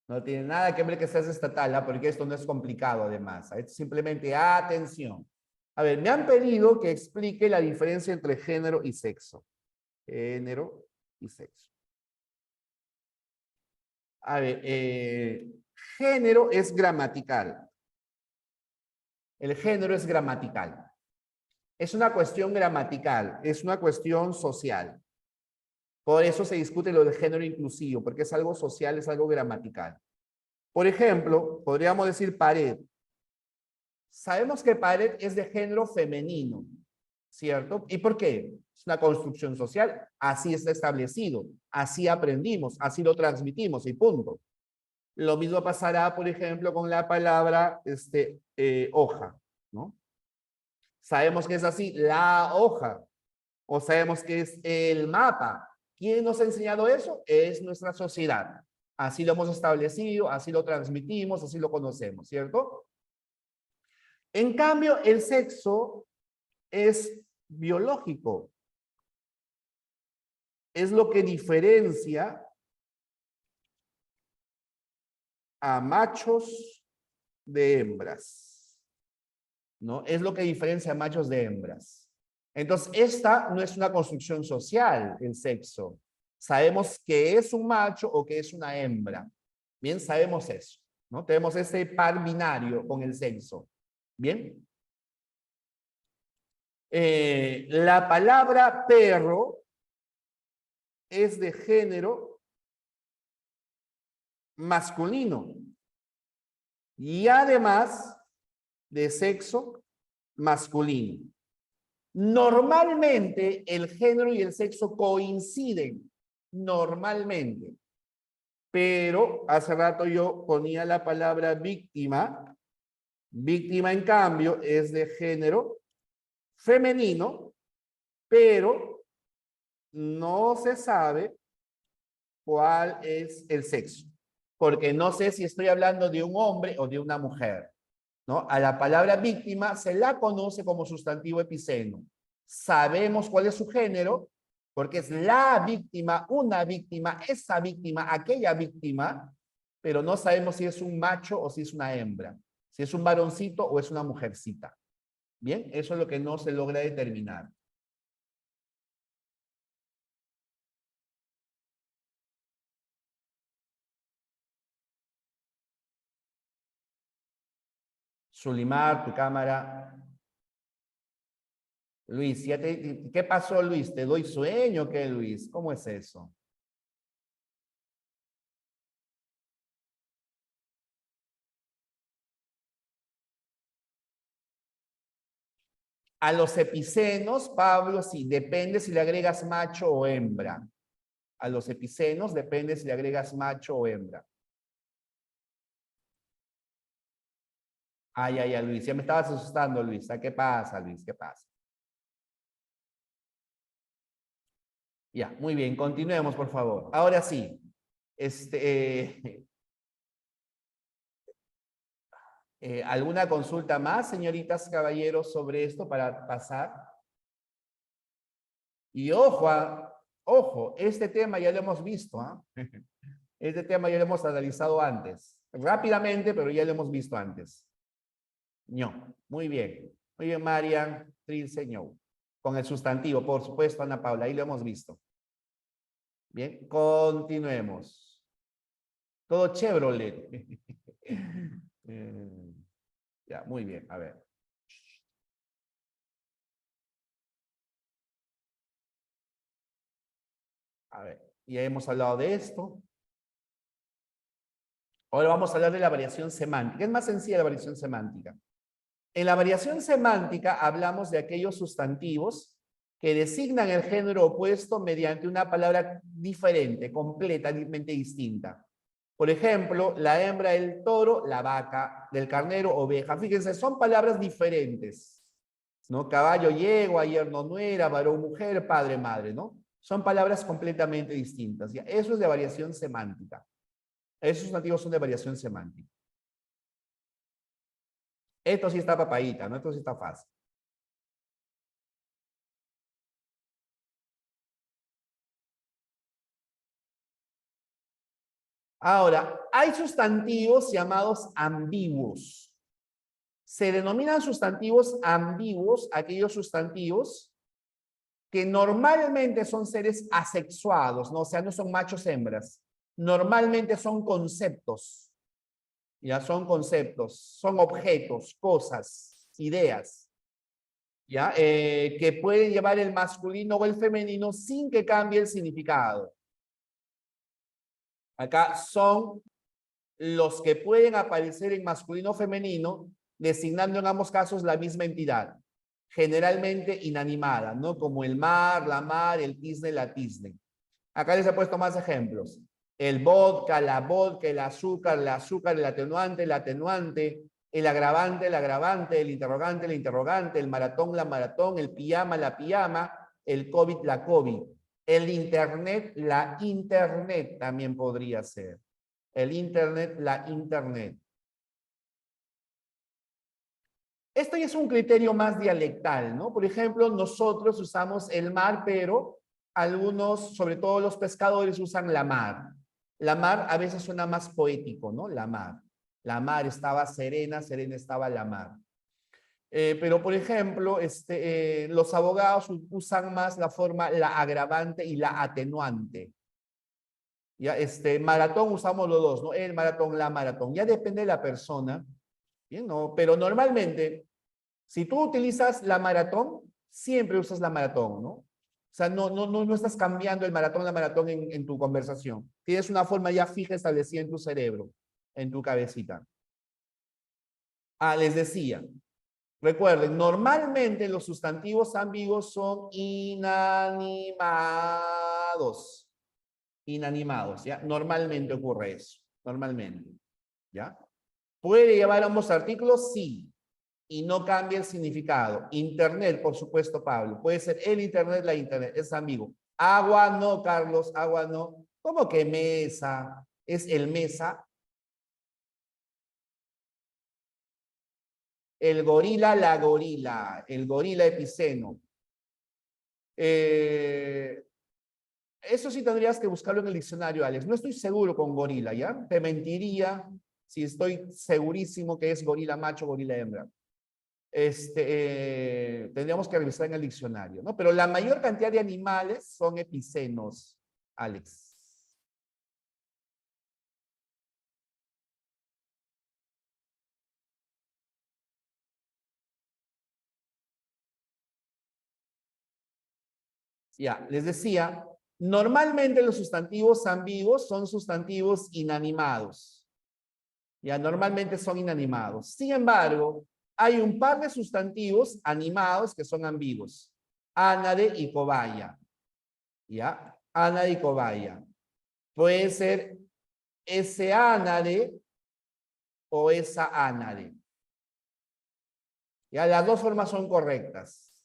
no tiene nada que ver que seas estatal, ¿ah? Porque esto no es complicado además. ¿Ah? Esto es simplemente atención. A ver, me han pedido que explique la diferencia entre género y sexo. Género y sexo. A ver, género es gramatical. El género es gramatical. Es una cuestión gramatical, es una cuestión social. Por eso se discute lo del género inclusivo, porque es algo social, es algo gramatical. Por ejemplo, podríamos decir pared. Sabemos que pared es de género femenino, ¿cierto? ¿Y por qué? Es una construcción social, así está establecido, así aprendimos, así lo transmitimos y punto. Lo mismo pasará, por ejemplo, con la palabra hoja, ¿no? Sabemos que es así, la hoja, o sabemos que es el mapa. ¿Quién nos ha enseñado eso? Es nuestra sociedad. Así lo hemos establecido, así lo transmitimos, así lo conocemos, ¿cierto? En cambio, el sexo es biológico. Es lo que diferencia a machos de hembras, ¿no? Es lo que diferencia a machos de hembras. Entonces, esta no es una construcción social, el sexo. Sabemos que es un macho o que es una hembra. Bien, sabemos eso, ¿no? Tenemos ese par binario con el sexo. Bien. La palabra perro es de género masculino y además de sexo masculino. Normalmente el género y el sexo coinciden, normalmente. Pero hace rato yo ponía la palabra víctima. Víctima, en cambio, es de género femenino, pero no se sabe cuál es el sexo. Porque no sé si estoy hablando de un hombre o de una mujer, ¿no? A la palabra víctima se la conoce como sustantivo epiceno. Sabemos cuál es su género, porque es la víctima, una víctima, esa víctima, aquella víctima, pero no sabemos si es un macho o si es una hembra, si es un varoncito o es una mujercita. Bien, eso es lo que no se logra determinar. Sulimar, tu cámara. Luis, ¿qué pasó, Luis? ¿Te doy sueño? ¿Qué, Luis? ¿Cómo es eso? A los epicenos, Pablo, sí, depende si le agregas macho o hembra. A los epicenos depende si le agregas macho o hembra. Ay, ay, ay, Luis, ya me estabas asustando, Luis. ¿Qué pasa, Luis? ¿Qué pasa? Ya, muy bien, continuemos, por favor. Ahora sí, ¿alguna consulta más, señoritas, caballeros, sobre esto para pasar? Y ojo, ojo, este tema ya lo hemos visto, ¿ah? Este tema ya lo hemos analizado antes. Rápidamente, pero ya lo hemos visto antes. No, muy bien. Muy bien, Marian, Trilce, ño. Con el sustantivo, por supuesto, Ana Paula, ahí lo hemos visto. Bien, continuemos. Todo Chevrolet. Ya, muy bien, a ver. A ver, ya hemos hablado de esto. Ahora vamos a hablar de la variación semántica. Es más sencilla la variación semántica. En la variación semántica hablamos de aquellos sustantivos que designan el género opuesto mediante una palabra diferente, completamente distinta. Por ejemplo, la hembra del toro, la vaca, del carnero, oveja. Fíjense, son palabras diferentes, ¿no? Caballo, yegua, yerno, nuera, varón, mujer, padre, madre, ¿no? Son palabras completamente distintas. ¿Ya? Eso es de variación semántica. Esos sustantivos son de variación semántica. Esto sí está papadita, ¿no? Esto sí está fácil. Ahora, hay sustantivos llamados ambiguos. Se denominan sustantivos ambiguos aquellos sustantivos que normalmente son seres asexuados, ¿no? O sea, no son machos hembras. Normalmente son conceptos. Ya son conceptos, son objetos, cosas, ideas, ¿ya? Que pueden llevar el masculino o el femenino sin que cambie el significado. Acá son los que pueden aparecer en masculino o femenino, designando en ambos casos la misma entidad, generalmente inanimada, ¿no? Como el mar, el tizne, la tizne. Acá les he puesto más ejemplos. El vodka, el azúcar, el atenuante, el agravante, el interrogante, el maratón, la maratón, el pijama, la pijama, el COVID, la COVID. El internet, la internet también podría ser. El internet, la internet. Esto ya es un criterio más dialectal, ¿no? Por ejemplo, nosotros usamos el mar, pero algunos, sobre todo los pescadores, usan la mar. La mar a veces suena más poético, ¿no? La mar. La mar estaba serena, serena estaba la mar. Pero, por ejemplo, los abogados usan más la forma la agravante y la atenuante. Ya, maratón usamos los dos, ¿no? El maratón, la maratón. Ya depende de la persona, ¿bien? ¿No? Pero normalmente, si tú utilizas la maratón, siempre usas la maratón, ¿no? O sea, no estás cambiando el maratón, la maratón en tu conversación. Tienes una forma ya fija establecida en tu cerebro, en tu cabecita. Les decía, recuerden, normalmente los sustantivos ambiguos son inanimados. Inanimados, ¿ya? Normalmente ocurre eso, normalmente, ¿ya? ¿Puede llevar ambos artículos? Sí, y no cambia el significado. Internet, por supuesto, Pablo. Puede ser el internet, la internet, es ambiguo. Agua no, Carlos, agua no. ¿Cómo que mesa? ¿Es el mesa? El gorila, la gorila. El gorila epiceno. Eso sí tendrías que buscarlo en el diccionario, Alex. No estoy seguro con gorila, ¿ya? Te mentiría si estoy segurísimo que es gorila macho, gorila hembra. Tendríamos que revisar en el diccionario, ¿no? Pero la mayor cantidad de animales son epicenos, Alex. Ya, les decía, normalmente los sustantivos ambiguos son sustantivos inanimados. Ya, normalmente son inanimados. Sin embargo, hay un par de sustantivos animados que son ambiguos. Ánade y cobaya. ¿Ya? Ánade y cobaya. Puede ser ese ánade o esa ánade. Ya, las dos formas son correctas.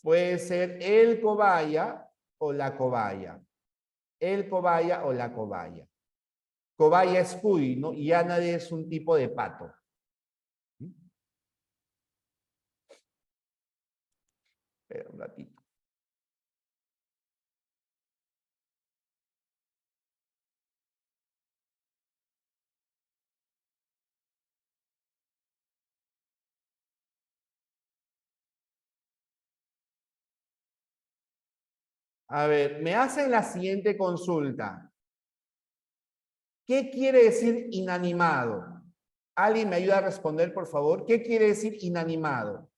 Puede ser el cobaya o la cobaya. El cobaya o la cobaya. Cobaya es cuy, ¿no? Y ánade es un tipo de pato. Espera un ratito. A ver, me hacen la siguiente consulta. ¿Qué quiere decir inanimado? ¿Alguien me ayuda a responder, por favor? ¿Qué quiere decir inanimado?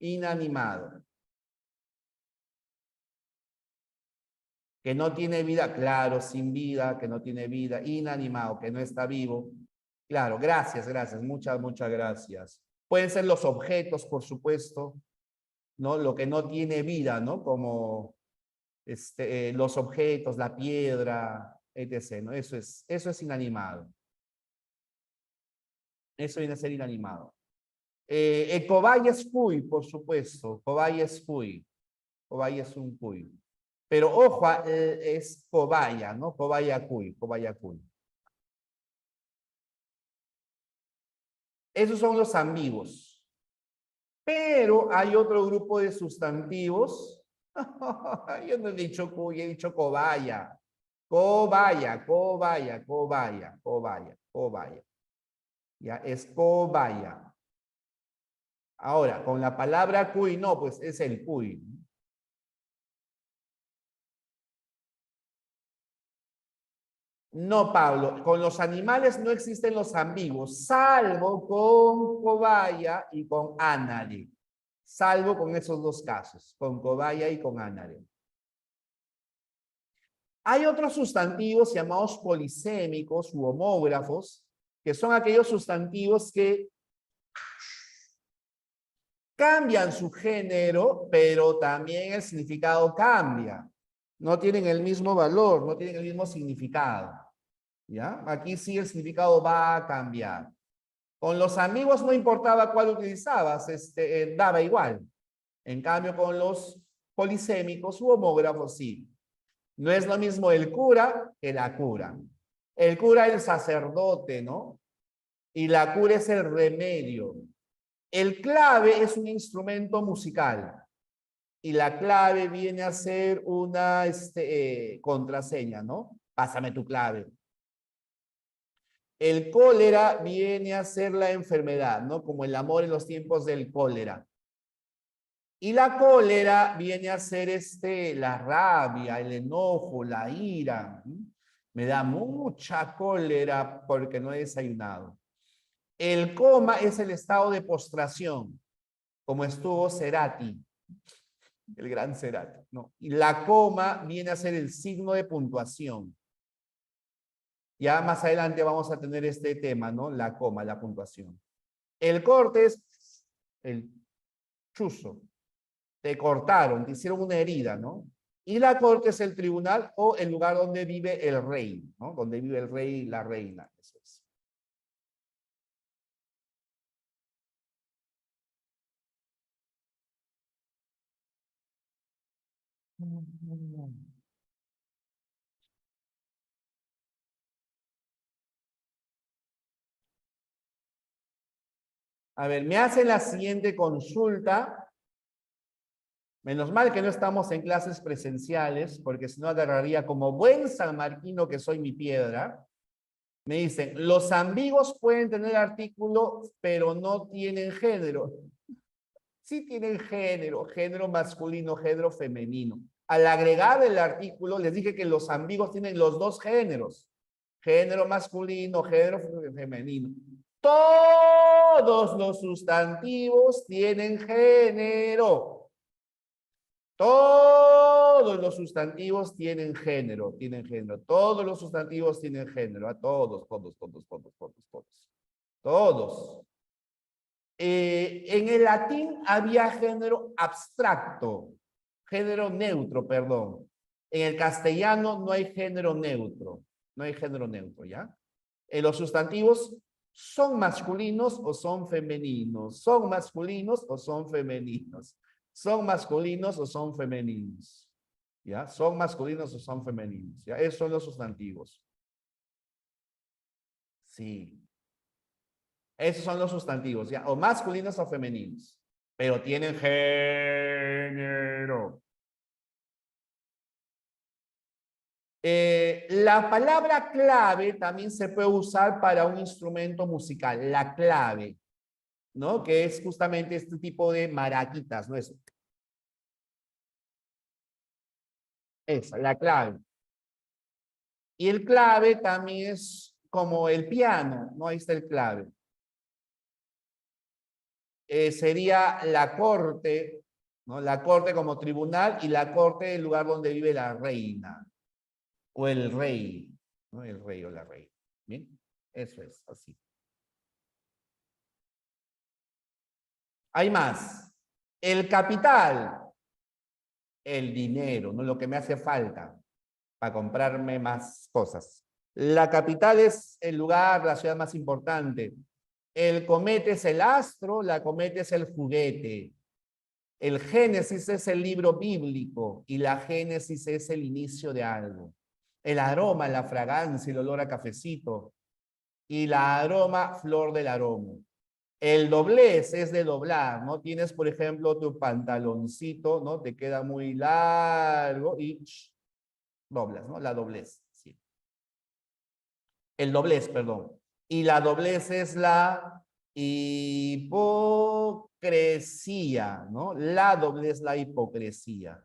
Inanimado. Que no tiene vida, claro, sin vida, que no tiene vida, inanimado, que no está vivo. Claro, gracias, muchas gracias. Pueden ser los objetos, por supuesto, ¿no? Lo que no tiene vida, ¿no? Como los objetos, la piedra, etc., ¿no? Eso es inanimado. Eso viene a ser inanimado. Cobaya es cuy, por supuesto. Cobaya es cuy. Cobaya es un cuy. Pero ojo, es cobaya, ¿no? Cobaya cuy, cobaya cuy. Esos son los ambiguos. Pero hay otro grupo de sustantivos. Yo no he dicho cuy, he dicho cobaya. Cobaya, cobaya, cobaya, cobaya, cobaya. Ya, es cobaya. Ahora, con la palabra cuy, no, pues es el cuy. No, Pablo, con los animales no existen los ambiguos, salvo con cobaya y con ánade. Salvo con esos dos casos, con cobaya y con ánade. Hay otros sustantivos llamados polisémicos u homógrafos, que son aquellos sustantivos que cambian su género, pero también el significado cambia. No tienen el mismo valor, no tienen el mismo significado. ¿Ya? Aquí sí el significado va a cambiar. Con los ambiguos no importaba cuál utilizabas, daba igual. En cambio, con los polisémicos u homógrafos sí. No es lo mismo el cura que la cura. El cura es el sacerdote, ¿no? Y la cura es el remedio. El clave es un instrumento musical. Y la clave viene a ser una contraseña, ¿no? Pásame tu clave. El cólera viene a ser la enfermedad, ¿no? Como el amor en los tiempos del cólera. Y la cólera viene a ser la rabia, el enojo, la ira. Me da mucha cólera porque no he desayunado. El coma es el estado de postración, como estuvo Cerati, el gran Cerati, ¿no? Y la coma viene a ser el signo de puntuación. Ya más adelante vamos a tener este tema, ¿no? La coma, la puntuación. El corte es el chuzo. Te cortaron, te hicieron una herida, ¿no? Y la corte es el tribunal o el lugar donde vive el rey, ¿no? Donde vive el rey y la reina. Eso es. A ver, me hacen la siguiente consulta. Menos mal que no estamos en clases presenciales, porque si no agarraría como buen sanmarquino que soy mi piedra. Me dicen, los ambiguos pueden tener artículo, pero no tienen género. Sí tienen género, género masculino, género femenino. Al agregar el artículo, les dije que los ambiguos tienen los dos géneros. Género masculino, género femenino. Todos los sustantivos tienen género. Todos los sustantivos tienen género, Todos los sustantivos tienen género. A todos. Todos. En el latín había género abstracto, género neutro, perdón. En el castellano no hay género neutro, ¿ya? Los sustantivos son masculinos o son femeninos, son masculinos o son femeninos, son masculinos o son femeninos, ¿ya? Son masculinos o son femeninos, ¿ya? Esos son los sustantivos. Sí. Esos son los sustantivos, ¿ya? O masculinos o femeninos. Pero tienen género. La palabra clave también se puede usar para un instrumento musical. La clave, ¿no? Que es justamente este tipo de maraquitas, ¿no? Esa, la clave. Y el clave también es como el piano, ¿no? Ahí está el clave. Sería la corte, ¿no? La corte como tribunal y la corte el lugar donde vive la reina o el rey, ¿no? El rey o la reina. Bien, eso es así. Hay más. El capital, el dinero, ¿no? Lo que me hace falta para comprarme más cosas. La capital es el lugar, la ciudad más importante. El cometa es el astro, la cometa es el juguete. El Génesis es el libro bíblico y la Génesis es el inicio de algo. El aroma, la fragancia, el olor a cafecito y la aroma, flor del aroma. El doblez es de doblar, ¿no? Tienes, por ejemplo, tu pantaloncito, ¿no? Te queda muy largo y doblas, ¿no? La doblez, sí. El doblez, perdón. Y la doblez es la hipocresía, ¿no? La doblez, la hipocresía.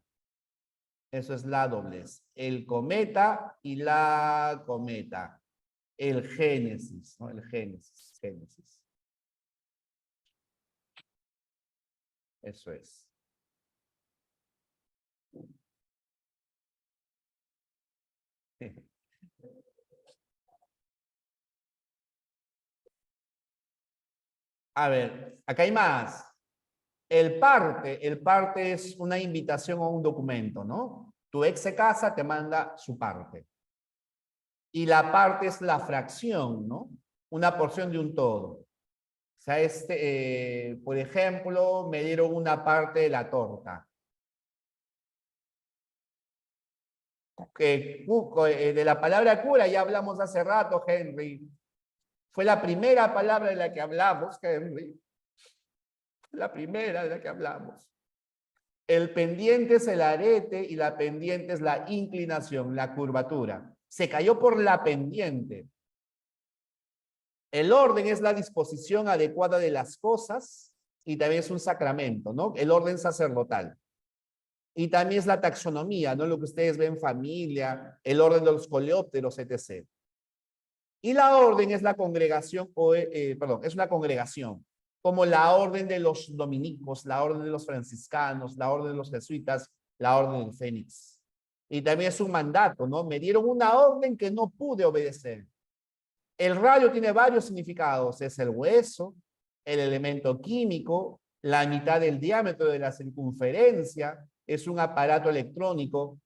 Eso es la doblez. El cometa y la cometa. El Génesis, ¿no? El Génesis, Génesis. Eso es. A ver, acá hay más. El parte es una invitación a un documento, ¿no? Tu ex se casa, te manda su parte. Y la parte es la fracción, ¿no? Una porción de un todo. O sea, por ejemplo, me dieron una parte de la torta. De la palabra cura ya hablamos hace rato, Henry. Fue la primera palabra de la que hablamos, Henry. La primera de la que hablamos. El pendiente es el arete y la pendiente es la inclinación, la curvatura. Se cayó por la pendiente. El orden es la disposición adecuada de las cosas y también es un sacramento, ¿no? El orden sacerdotal. Y también es la taxonomía, ¿no? Lo que ustedes ven, familia, el orden de los coleópteros, etc. Y la orden es la congregación, perdón, es una congregación, como la orden de los dominicos, la orden de los franciscanos, la orden de los jesuitas, la orden del Fénix. Y también es un mandato, ¿no? Me dieron una orden que no pude obedecer. El radio tiene varios significados. Es el hueso, el elemento químico, la mitad del diámetro de la circunferencia, es un aparato electrónico.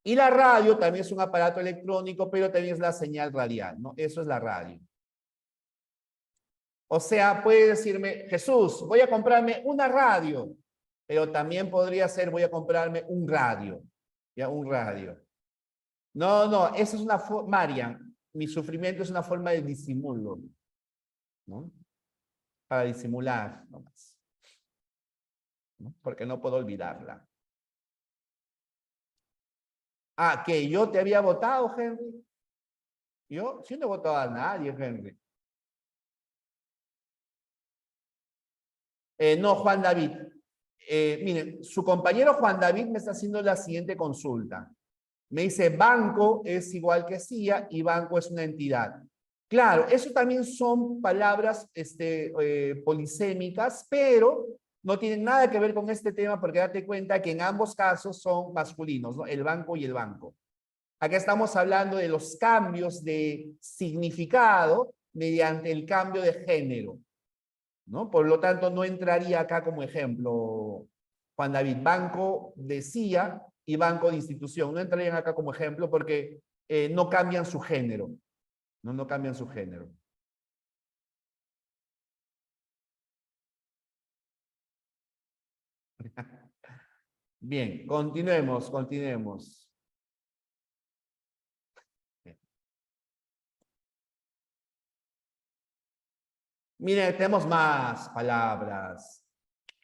Y la radio también es un aparato electrónico, pero también es la señal radial, ¿no? Eso es la radio. O sea, puede decirme, Jesús, voy a comprarme una radio, pero también podría ser, voy a comprarme un radio. Ya, un radio. No, eso es una forma, Marian, mi sufrimiento es una forma de disimulo, ¿no? Para disimular, nomás. ¿No? Porque no puedo olvidarla. Ah, que yo te había votado, Henry. Yo no he votado a nadie, Henry. No, Juan David. Miren, su compañero Juan David me está haciendo la siguiente consulta. Me dice, banco es igual que CIA y banco es una entidad. Claro, eso también son palabras polisémicas, pero no tienen nada que ver con este tema porque date cuenta que en ambos casos son masculinos, ¿no? El banco y el banco. Acá estamos hablando de los cambios de significado mediante el cambio de género, ¿no? Por lo tanto, no entraría acá como ejemplo, Juan David, banco decía y banco de institución. No entrarían acá como ejemplo porque no cambian su género. No cambian su género. Bien, continuemos. Miren, tenemos más palabras.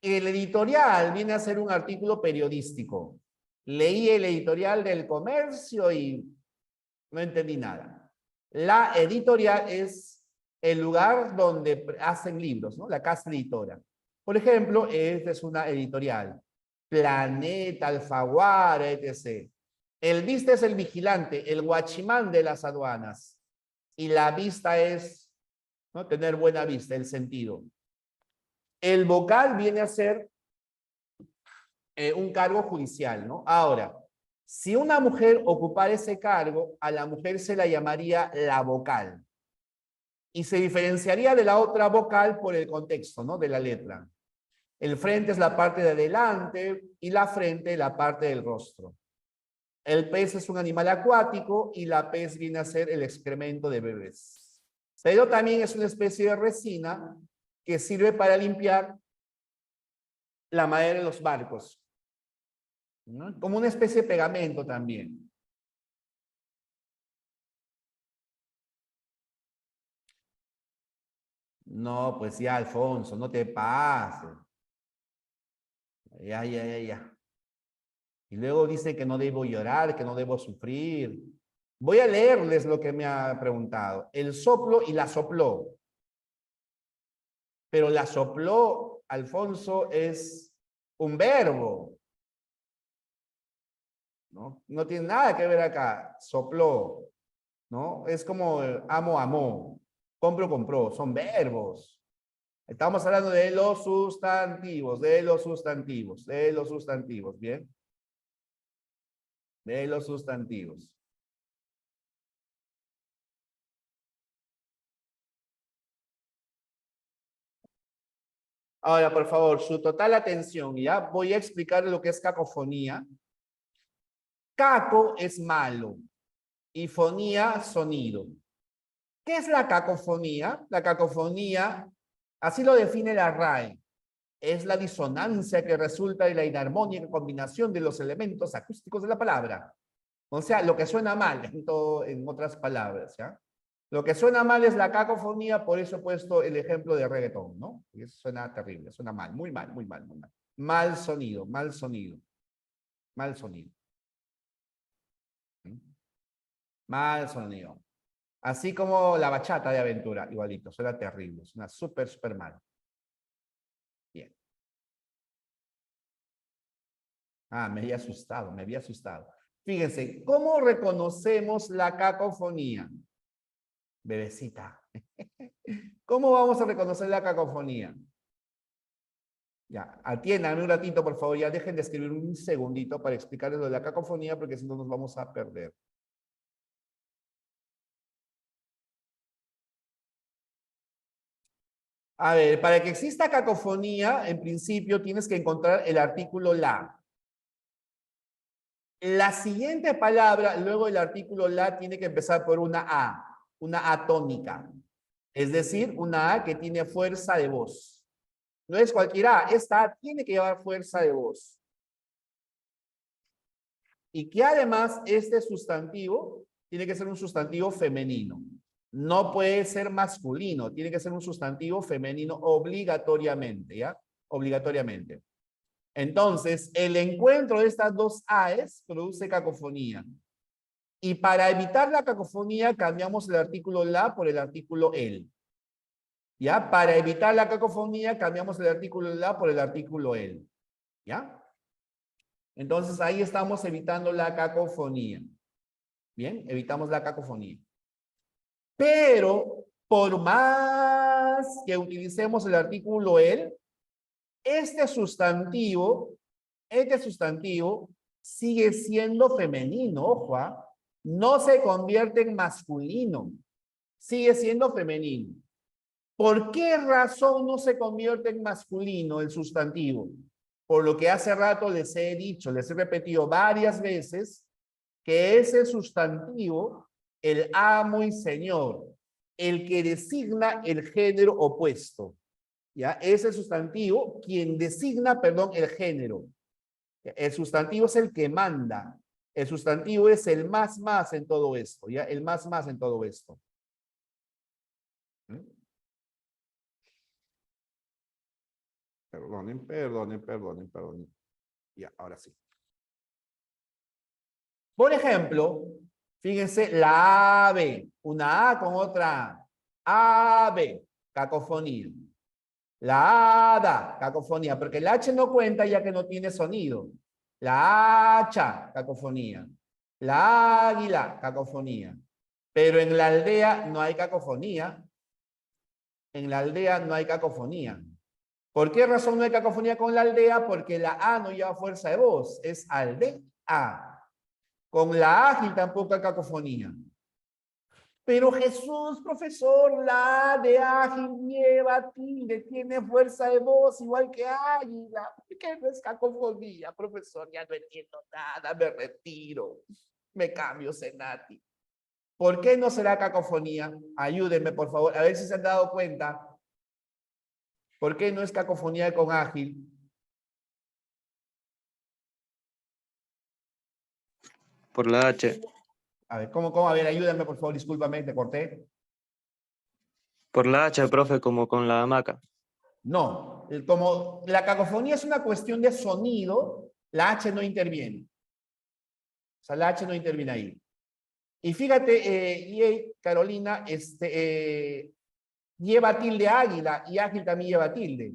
El editorial viene a ser un artículo periodístico. Leí el editorial del Comercio y no entendí nada. La editorial es el lugar donde hacen libros, ¿no? La casa editora. Por ejemplo, esta es una editorial. Planeta, Alfaguara, etc. El vista es el vigilante, el guachimán de las aduanas. Y la vista es, ¿no? Tener buena vista, el sentido. El vocal viene a ser un cargo judicial, ¿no? Ahora, si una mujer ocupara ese cargo, a la mujer se la llamaría la vocal. Y se diferenciaría de la otra vocal por el contexto, ¿no? De la letra. El frente es la parte de adelante y la frente la parte del rostro. El pez es un animal acuático y la pez viene a ser el excremento de bebés. Pero también es una especie de resina que sirve para limpiar la madera de los barcos, ¿no? Como una especie de pegamento también. No, pues ya, Alfonso, no te pases. Ya. Y luego dice que no debo llorar, que no debo sufrir. Voy a leerles lo que me ha preguntado. El soplo y la sopló. Pero la sopló, Alfonso, es un verbo. ¿No? No tiene nada que ver acá. Sopló, ¿no? Es como amo, amó. Compro, compró. Son verbos. Estamos hablando de los sustantivos, de los sustantivos, de los sustantivos, ¿bien? De los sustantivos. Ahora, por favor, su total atención, ¿ya? Voy a explicar lo que es cacofonía. Caco es malo y fonía, sonido. ¿Qué es la cacofonía? La cacofonía, así lo define la RAE, es la disonancia que resulta de la inarmónica combinación de los elementos acústicos de la palabra. O sea, lo que suena mal, en otras palabras, ¿ya? Lo que suena mal es la cacofonía, por eso he puesto el ejemplo de reggaetón, ¿no? Y eso suena terrible, suena mal, muy mal, muy mal, muy mal. Mal sonido, mal sonido, mal sonido. ¿Mm? Mal sonido. Así como la bachata de aventura, igualito, suena terrible, suena súper, súper mal. Bien. Ah, me había asustado, me había asustado. Fíjense, ¿cómo reconocemos la cacofonía? Bebecita. ¿Cómo vamos a reconocer la cacofonía? Ya, atiéndanme un ratito, por favor, ya dejen de escribir un segundito para explicarles lo de la cacofonía, porque si no nos vamos a perder. A ver, para que exista cacofonía, en principio tienes que encontrar el artículo la. La siguiente palabra, luego el artículo la, tiene que empezar por una A tónica. Es decir, una A que tiene fuerza de voz. No es cualquier A, esta A tiene que llevar fuerza de voz. Y que además este sustantivo tiene que ser un sustantivo femenino. No puede ser masculino, tiene que ser un sustantivo femenino obligatoriamente, ¿ya? Obligatoriamente. Entonces, el encuentro de estas dos AES produce cacofonía. Y para evitar la cacofonía, cambiamos el artículo la por el artículo el. ¿Ya? Para evitar la cacofonía, cambiamos el artículo la por el artículo el. ¿Ya? Entonces, ahí estamos evitando la cacofonía. Bien, evitamos la cacofonía. Pero, por más que utilicemos el artículo el, este sustantivo sigue siendo femenino, ojo, no se convierte en masculino, sigue siendo femenino. ¿Por qué razón no se convierte en masculino el sustantivo? Por lo que hace rato les he dicho, les he repetido varias veces, que ese sustantivo, el amo y señor, el que designa el género opuesto, ¿ya? Ese sustantivo, quien designa, perdón, el género. El sustantivo es el que manda. El sustantivo es el más en todo esto, ¿ya? El más en todo esto. ¿Mm? Perdonen. Ya, ahora sí. Por ejemplo, fíjense, la ave, una A con otra A. Ave, cacofonía. La hada, cacofonía, porque el H no cuenta ya que no tiene sonido. La hacha, cacofonía. La águila, cacofonía. Pero en la aldea no hay cacofonía. En la aldea no hay cacofonía. ¿Por qué razón no hay cacofonía con la aldea? Porque la A no lleva fuerza de voz, es aldea. Con la ágil tampoco hay cacofonía. Pero Jesús, profesor, la A de ágil lleva tilde, tiene fuerza de voz igual que águila. ¿Por qué no es cacofonía, profesor? Ya no entiendo nada, me retiro. Me cambio, Senati. ¿Por qué no será cacofonía? Ayúdenme, por favor, a ver si se han dado cuenta. ¿Por qué no es cacofonía con ágil? Por la H. A ver, ¿cómo? A ver, ayúdame, por favor, discúlpame, te corté. Por la H, profe, como con la hamaca. No, como la cacofonía es una cuestión de sonido, la H no interviene. O sea, la H no interviene ahí. Y fíjate, Carolina, lleva tilde águila y ágil también lleva tilde.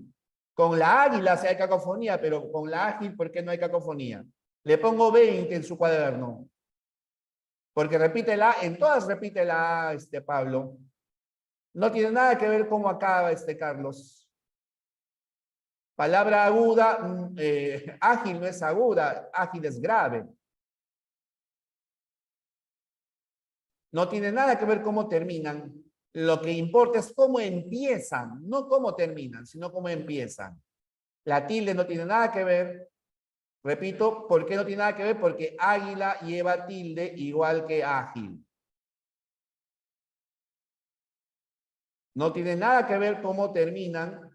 Con la águila sí hay cacofonía, pero con la ágil, ¿por qué no hay cacofonía? Le pongo 20 en su cuaderno. Porque repite la A, en todas repite la A, Pablo. No tiene nada que ver cómo acaba Carlos. Palabra aguda, ágil no es aguda, ágil es grave. No tiene nada que ver cómo terminan. Lo que importa es cómo empiezan, no cómo terminan, sino cómo empiezan. La tilde no tiene nada que ver. Repito, ¿por qué no tiene nada que ver? Porque águila lleva tilde igual que ágil. No tiene nada que ver cómo terminan,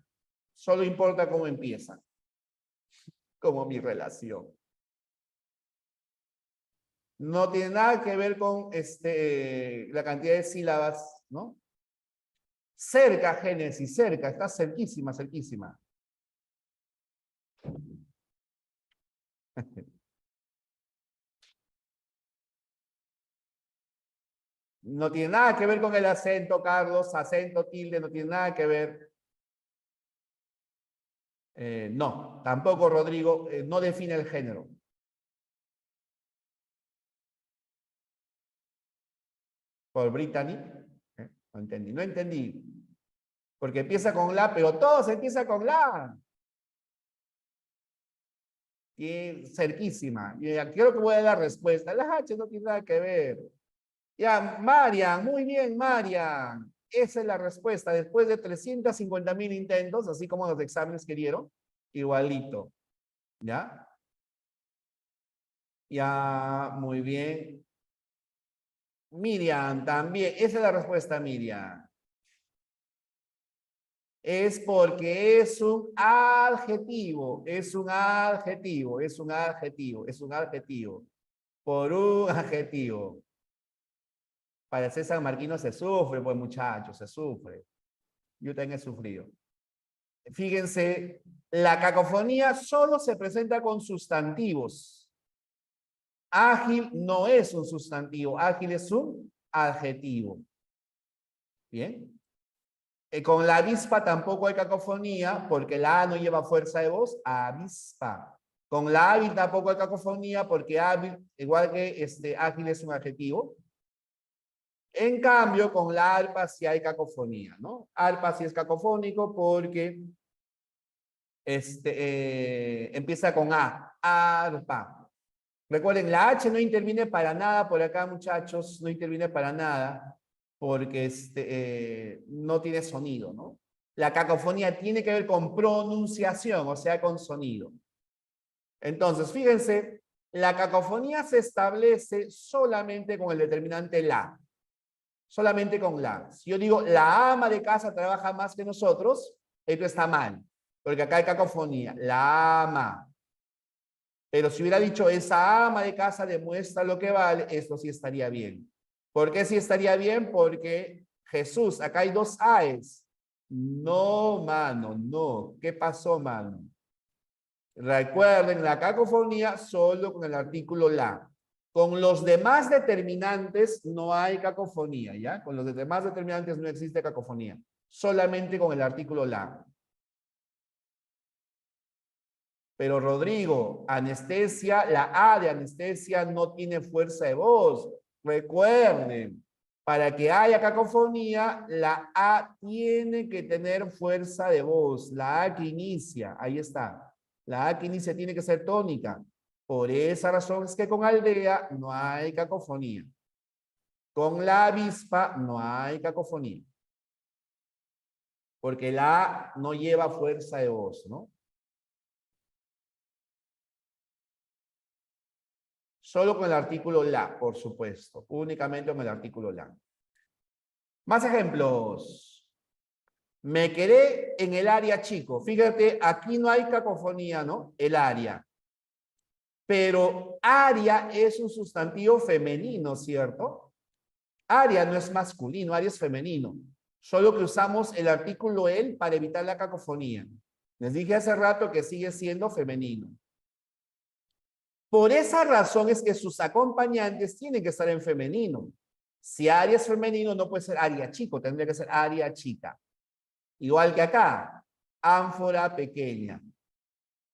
solo importa cómo empiezan. Como mi relación. No tiene nada que ver con la cantidad de sílabas, ¿no? Cerca, Génesis, cerca, está cerquísima, cerquísima. No tiene nada que ver con el acento, Carlos, acento, tilde, no tiene nada que ver. No, tampoco, Rodrigo, no define el género. Por Brittany, no entendí, no entendí. Porque empieza con la, pero todo se empieza con la. Y cerquísima. Y creo que voy a dar la respuesta. Las H no tiene nada que ver. Ya, Marian, muy bien, Marian. Esa es la respuesta. Después de 350,000 intentos, así como los exámenes que dieron, igualito. ¿Ya? Ya, muy bien. Miriam, también. Esa es la respuesta, Miriam. Es porque es un adjetivo, es un adjetivo, es un adjetivo, es un adjetivo. Por un adjetivo. Para ser sanmarquino se sufre, pues muchachos, se sufre. Yo también he sufrido. Fíjense, la cacofonía solo se presenta con sustantivos. Ágil no es un sustantivo, ágil es un adjetivo. Bien. Con la avispa tampoco hay cacofonía porque la A no lleva fuerza de voz, avispa. Con la hábil tampoco hay cacofonía porque hábil, igual que ágil es un adjetivo. En cambio, con la arpa sí hay cacofonía, ¿no? Arpa sí es cacofónico porque empieza con A, arpa. Recuerden, la H no interviene para nada por acá, muchachos, no interviene para nada porque no tiene sonido, ¿no? La cacofonía tiene que ver con pronunciación, o sea, con sonido. Entonces, fíjense, la cacofonía se establece solamente con el determinante la. Solamente con la. Si yo digo, la ama de casa trabaja más que nosotros, esto está mal, porque acá hay cacofonía. La ama. Pero si hubiera dicho, esa ama de casa demuestra lo que vale, esto sí estaría bien. ¿Por qué sí estaría bien? Porque Jesús, acá hay dos aes. No, mano, no. ¿Qué pasó, mano? Recuerden, la cacofonía solo con el artículo la. Con los demás determinantes no hay cacofonía, ¿ya? Con los demás determinantes no existe cacofonía. Solamente con el artículo la. Pero Rodrigo, anestesia, la A de anestesia no tiene fuerza de voz. Recuerden, para que haya cacofonía, la A tiene que tener fuerza de voz. La A que inicia, ahí está. La A que inicia tiene que ser tónica. Por esa razón es que con aldea no hay cacofonía. Con la avispa no hay cacofonía. Porque la A no lleva fuerza de voz, ¿no? Solo con el artículo la, por supuesto. Únicamente con el artículo la. Más ejemplos. Me quedé en el área chico. Fíjate, aquí no hay cacofonía, ¿no? El área. Pero área es un sustantivo femenino, ¿cierto? Área no es masculino, área es femenino. Solo que usamos el artículo el para evitar la cacofonía. Les dije hace rato que sigue siendo femenino. Por esa razón es que sus acompañantes tienen que estar en femenino. Si área es femenino, no puede ser área chico, tendría que ser área chica. Igual que acá, ánfora pequeña.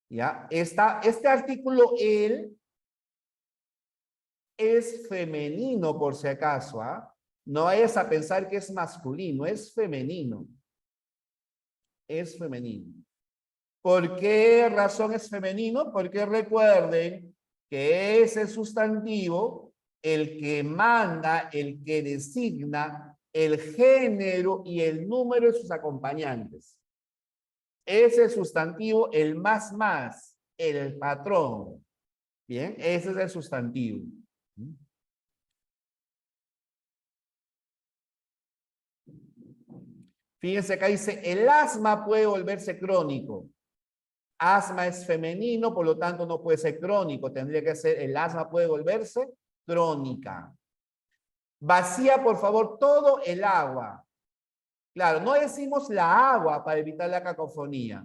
¿Ya? Este artículo el es femenino por si acaso, ¿ah? No vayas a pensar que es masculino, es femenino. Es femenino. ¿Por qué razón es femenino? Porque recuerden que ese sustantivo, el que manda, el que designa el género y el número de sus acompañantes. Ese sustantivo, el más, el patrón. Bien, ese es el sustantivo. Fíjense acá dice, el asma puede volverse crónico. Asma es femenino, por lo tanto no puede ser crónico. Tendría que ser, el asma puede volverse crónica. Vacía, por favor, todo el agua. Claro, no decimos la agua para evitar la cacofonía.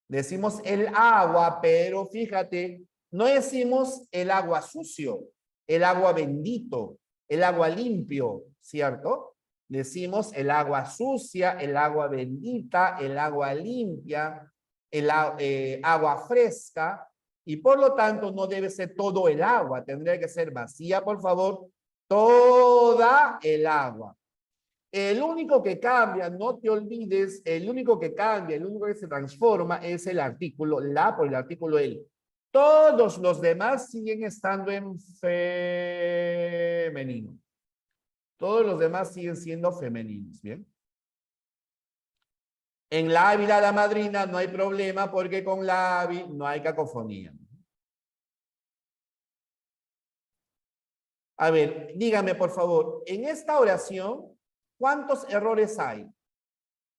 Decimos el agua, pero fíjate, no decimos el agua sucio, el agua bendito, el agua limpio, ¿cierto? Decimos el agua sucia, el agua bendita, el agua limpia, el agua fresca, y por lo tanto no debe ser todo el agua, tendría que ser vacía, por favor, toda el agua. El único que cambia, no te olvides, el único que cambia, el único que se transforma es el artículo la por el artículo el. Todos los demás siguen estando en femenino. Todos los demás siguen siendo femeninos, ¿bien? En la ávila la madrina no hay problema porque con la ávila no hay cacofonía. A ver, dígame por favor, en esta oración, ¿cuántos errores hay?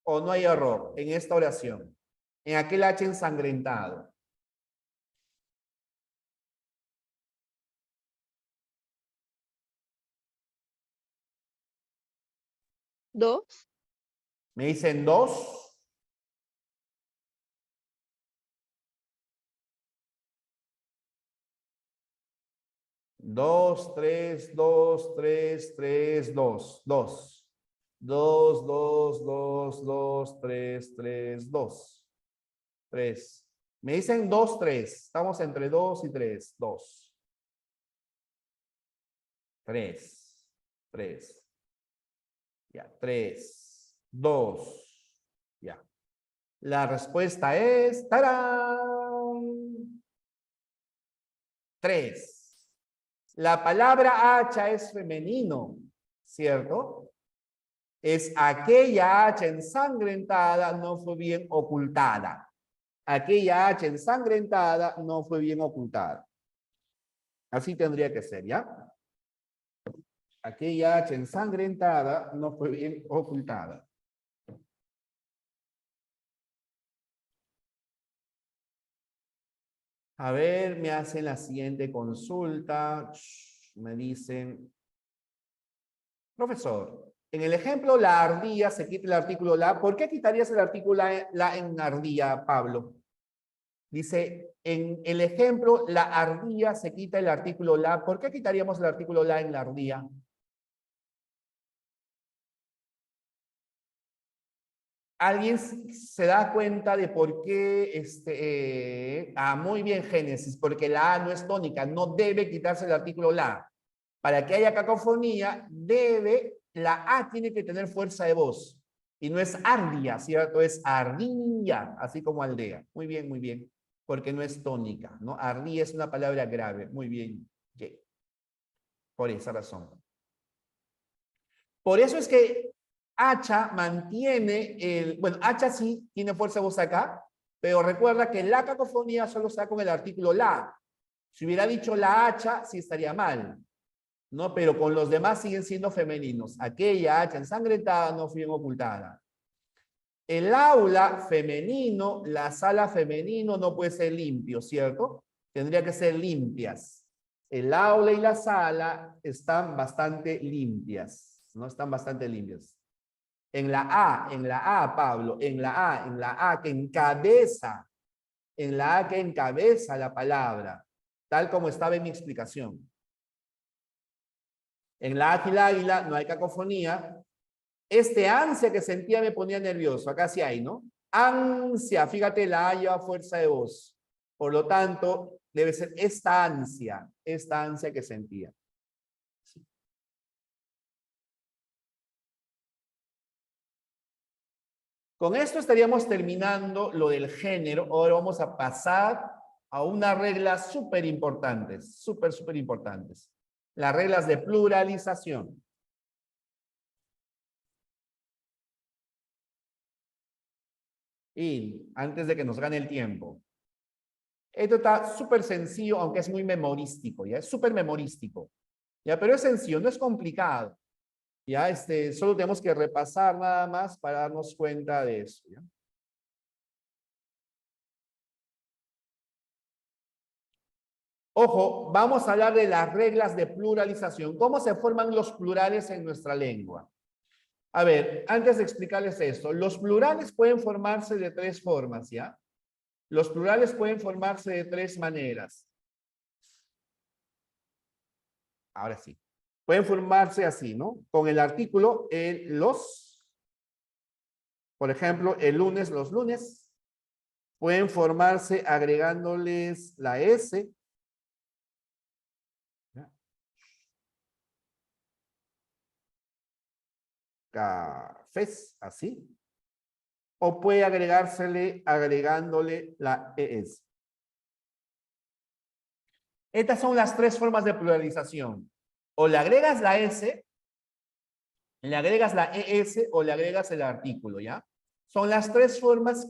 ¿O no hay error en esta oración? En aquel H ensangrentado. ¿Dos? Me dicen 2. Dos, tres, dos, tres, tres, dos. Dos. Dos, dos, dos, dos, tres, tres, dos. Tres. Me dicen 2, 3. Estamos entre 2 y 3. 2. 3. 3. Ya, 3. 2. Ya. La respuesta es ¡tarán! 3. La palabra hacha es femenino, ¿cierto? Es aquella hacha ensangrentada no fue bien ocultada. Aquella hacha ensangrentada no fue bien ocultada. Así tendría que ser, ¿ya? Aquella hacha ensangrentada no fue bien ocultada. A ver, me hacen la siguiente consulta. Me dicen, profesor, en el ejemplo la ardilla se quita el artículo la. ¿Por qué quitarías el artículo la en ardilla, Pablo? Dice, en el ejemplo la ardilla se quita el artículo la. ¿Por qué quitaríamos el artículo la en la ardilla? ¿Alguien se da cuenta de por qué? Muy bien, Génesis, porque la A no es tónica, no debe quitarse el artículo la. Para que haya cacofonía, la A tiene que tener fuerza de voz. Y no es ardilla, ¿cierto? Es ardilla, así como aldea. Muy bien, porque no es tónica, ¿no? Ardilla es una palabra grave. Muy bien, yeah. Por esa razón. Por eso es que hacha mantiene bueno, hacha sí tiene fuerza de voz acá, pero recuerda que la cacofonía solo está con el artículo la. Si hubiera dicho la hacha, sí estaría mal, ¿no? Pero con los demás siguen siendo femeninos. Aquella hacha ensangrentada no fue bien ocultada. El aula femenino, la sala femenino no puede ser limpio, ¿cierto? Tendría que ser limpias. El aula y la sala están bastante limpias, ¿no? Están bastante limpias. En la A, Pablo, en la A que encabeza, la palabra, tal como estaba en mi explicación. En la águila no hay cacofonía. Este ansia que sentía me ponía nervioso. Acá sí hay, ¿no? Ansia, fíjate, la A lleva fuerza de voz. Por lo tanto, debe ser esta ansia que sentía. Sí. Con esto estaríamos terminando lo del género. Ahora vamos a pasar a unas reglas súper importantes, súper importantes. Las reglas de pluralización. Y antes de que nos gane el tiempo. Esto está súper sencillo, aunque es muy memorístico, ¿ya? Es súper memorístico, ¿ya? Pero es sencillo, no es complicado. ¿Ya? Solo tenemos que repasar nada más para darnos cuenta de eso, ¿ya? Ojo, vamos a hablar de las reglas de pluralización. ¿Cómo se forman los plurales en nuestra lengua? A ver, antes de explicarles esto, los plurales pueden formarse de tres formas, ¿ya? Los plurales pueden formarse de tres maneras. Ahora sí. Pueden formarse así, ¿no? Con el artículo los. Por ejemplo, el lunes, los lunes. Pueden formarse agregándoles la S. Cafés, así. O puede agregándole la ES. Estas son las tres formas de pluralización. O le agregas la S, le agregas la ES o le agregas el artículo, ¿ya? Son las tres formas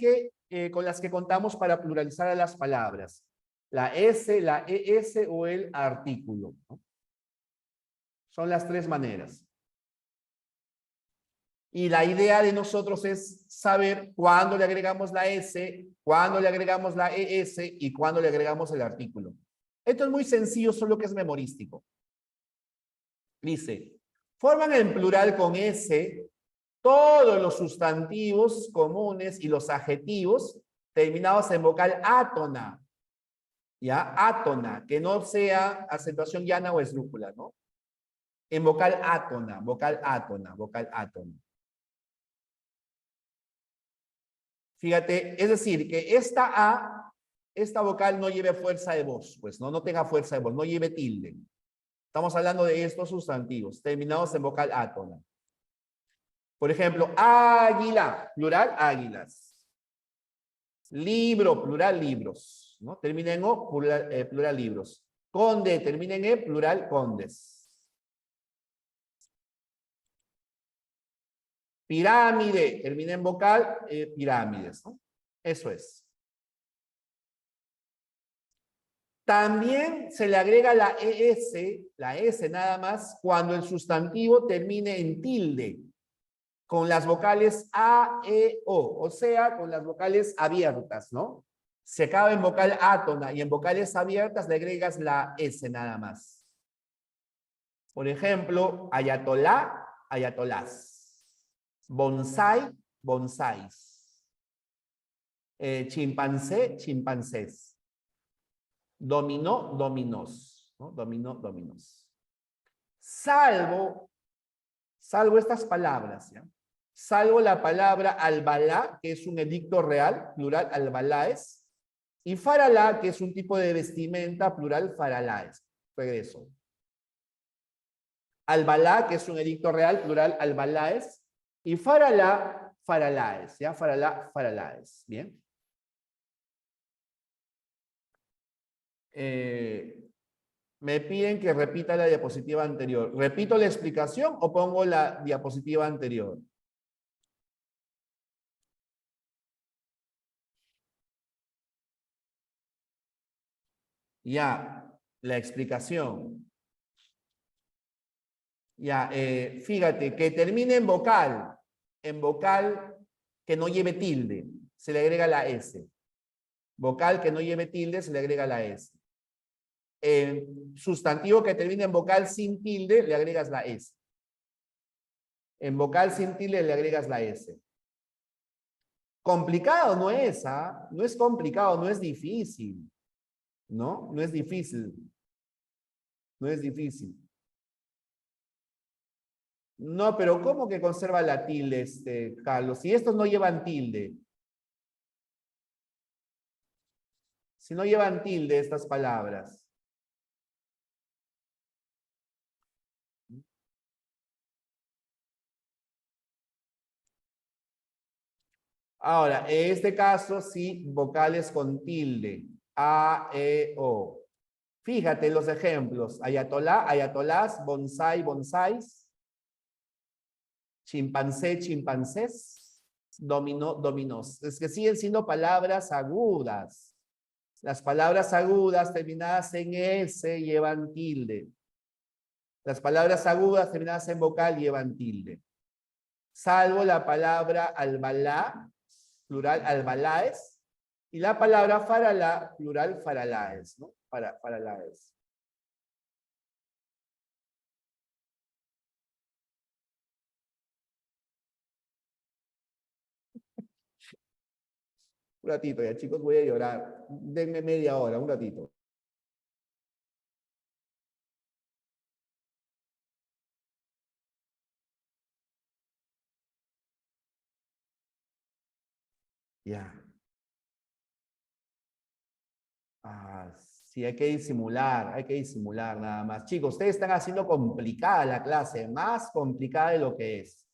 con las que contamos para pluralizar a las palabras. La S, la ES o el artículo, ¿no? Son las tres maneras. Y la idea de nosotros es saber cuándo le agregamos la S, cuándo le agregamos la ES y cuándo le agregamos el artículo. Esto es muy sencillo, solo que es memorístico. Dice, forman en plural con S todos los sustantivos comunes y los adjetivos terminados en vocal átona. ¿Ya? Átona, que no sea acentuación llana o esdrújula, ¿no? En vocal átona, vocal átona, vocal átona. Fíjate, es decir, que esta vocal no lleve fuerza de voz, pues no tenga fuerza de voz, no lleve tilde. Estamos hablando de estos sustantivos, terminados en vocal átona. Por ejemplo, águila, plural, águilas. Libro, plural, libros, ¿no? Termina en O, plural, libros. Conde, termina en E, plural, condes. Pirámide, termina en vocal, pirámides, ¿no? Eso es. También se le agrega la ES, la S nada más, cuando el sustantivo termine en tilde, con las vocales A, E, O sea, con las vocales abiertas, ¿no? Se acaba en vocal átona y en vocales abiertas le agregas la S nada más. Por ejemplo, ayatolá, ayatolás. Bonsai, bonsáis. Chimpancé, chimpancés. Dominó, dominós, ¿no? Dominó, dominós. Salvo estas palabras, ¿ya? Salvo la palabra albalá, que es un edicto real, plural albaláes, y faralá, que es un tipo de vestimenta, plural faraláes. Regreso. Albalá, que es un edicto real, plural albaláes, y faralá, faraláes, ¿ya? Faralá, faraláes, ¿bien? Me piden que repita la diapositiva anterior. ¿Repito la explicación o pongo la diapositiva anterior? Ya, la explicación. Ya, fíjate, que termine en vocal que no lleve tilde, se le agrega la S. Vocal que no lleve tilde, se le agrega la S. sustantivo que termina en vocal sin tilde, le agregas la S. En vocal sin tilde le agregas la S. Complicado no es, ¿ah? No es complicado, no es difícil. ¿No? No es difícil. No es difícil. No, pero ¿cómo que conserva la tilde, Carlos? Si estos no llevan tilde. Si no llevan tilde estas palabras. Ahora, en este caso, sí, vocales con tilde. A, E, O. Fíjate los ejemplos. Ayatolá, ayatolás, bonsai, bonsáis. Chimpancé, chimpancés. Dominó, dominós. Es que siguen siendo palabras agudas. Las palabras agudas terminadas en S llevan tilde. Las palabras agudas terminadas en vocal llevan tilde. Salvo la palabra albalá, plural albaláes, y la palabra faralá, plural faraláes, ¿no? Faraláes. Un ratito ya, chicos, voy a llorar. Denme media hora, un ratito. Ya. Sí, hay que disimular nada más. Chicos, ustedes están haciendo complicada la clase, más complicada de lo que es.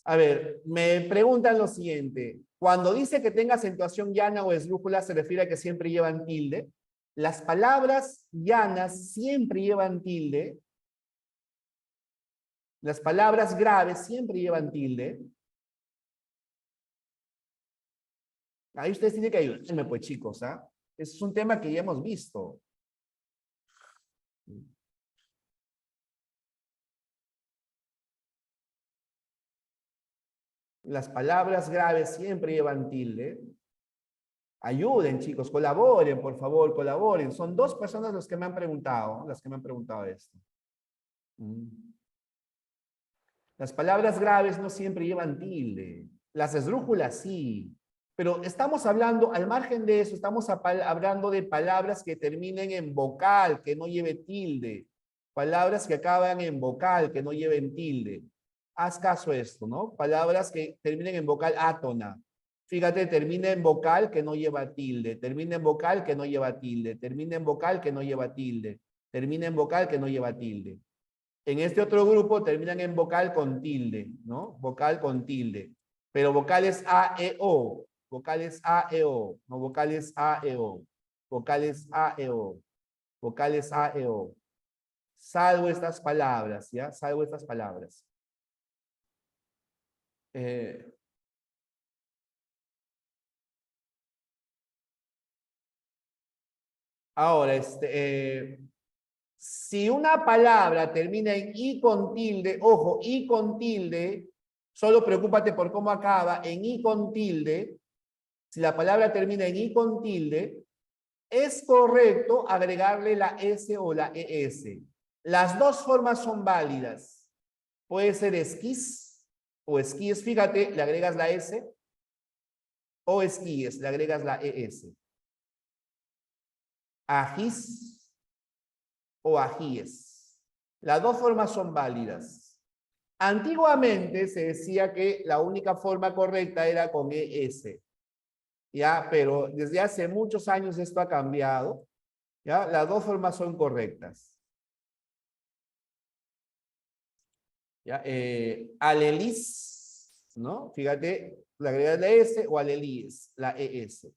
A ver, me preguntan lo siguiente. Cuando dice que tenga acentuación llana o esdrújula, ¿se refiere a que siempre llevan tilde? Las palabras llanas siempre llevan tilde. Las palabras graves siempre llevan tilde. Ahí ustedes tienen que ayudarme, pues, chicos, ¿ah? Es un tema que ya hemos visto. Las palabras graves siempre llevan tilde. Ayuden, chicos, colaboren, por favor, colaboren. Son 2 personas las que me han preguntado esto. Las palabras graves no siempre llevan tilde. Las esdrújulas sí. Pero estamos hablando, al margen de eso, estamos hablando de palabras que terminen en vocal, que no lleve tilde. Palabras que acaban en vocal, que no lleven tilde. Haz caso a esto, ¿no? Palabras que terminen en vocal átona. Fíjate, termina en vocal que no lleva tilde. Termina en vocal que no lleva tilde. Termina en vocal que no lleva tilde. Termina en vocal que no lleva tilde. En este otro grupo terminan en vocal con tilde, ¿no? Vocal con tilde. Pero vocales A, E, O. Vocales A, E, O. No, vocales A, E, O. Vocales A, E, O. Vocales A, E, O. Salvo estas palabras, ¿ya? Salvo estas palabras. Ahora, si una palabra termina en I con tilde, ojo, I con tilde, solo preocúpate por cómo acaba, en I con tilde, si la palabra termina en I con tilde, es correcto agregarle la S o la ES. Las 2 formas son válidas. Puede ser esquís o esquíes, fíjate, le agregas la S, o esquíes, le agregas la ES. Ajís o ajíes. Las 2 formas son válidas. Antiguamente se decía que la única forma correcta era con ES. ¿Ya? Pero desde hace muchos años esto ha cambiado. ¿Ya? Las 2 formas son correctas. ¿Ya? Alelis, ¿no? Fíjate, le agregas la S o alelíes, la ES.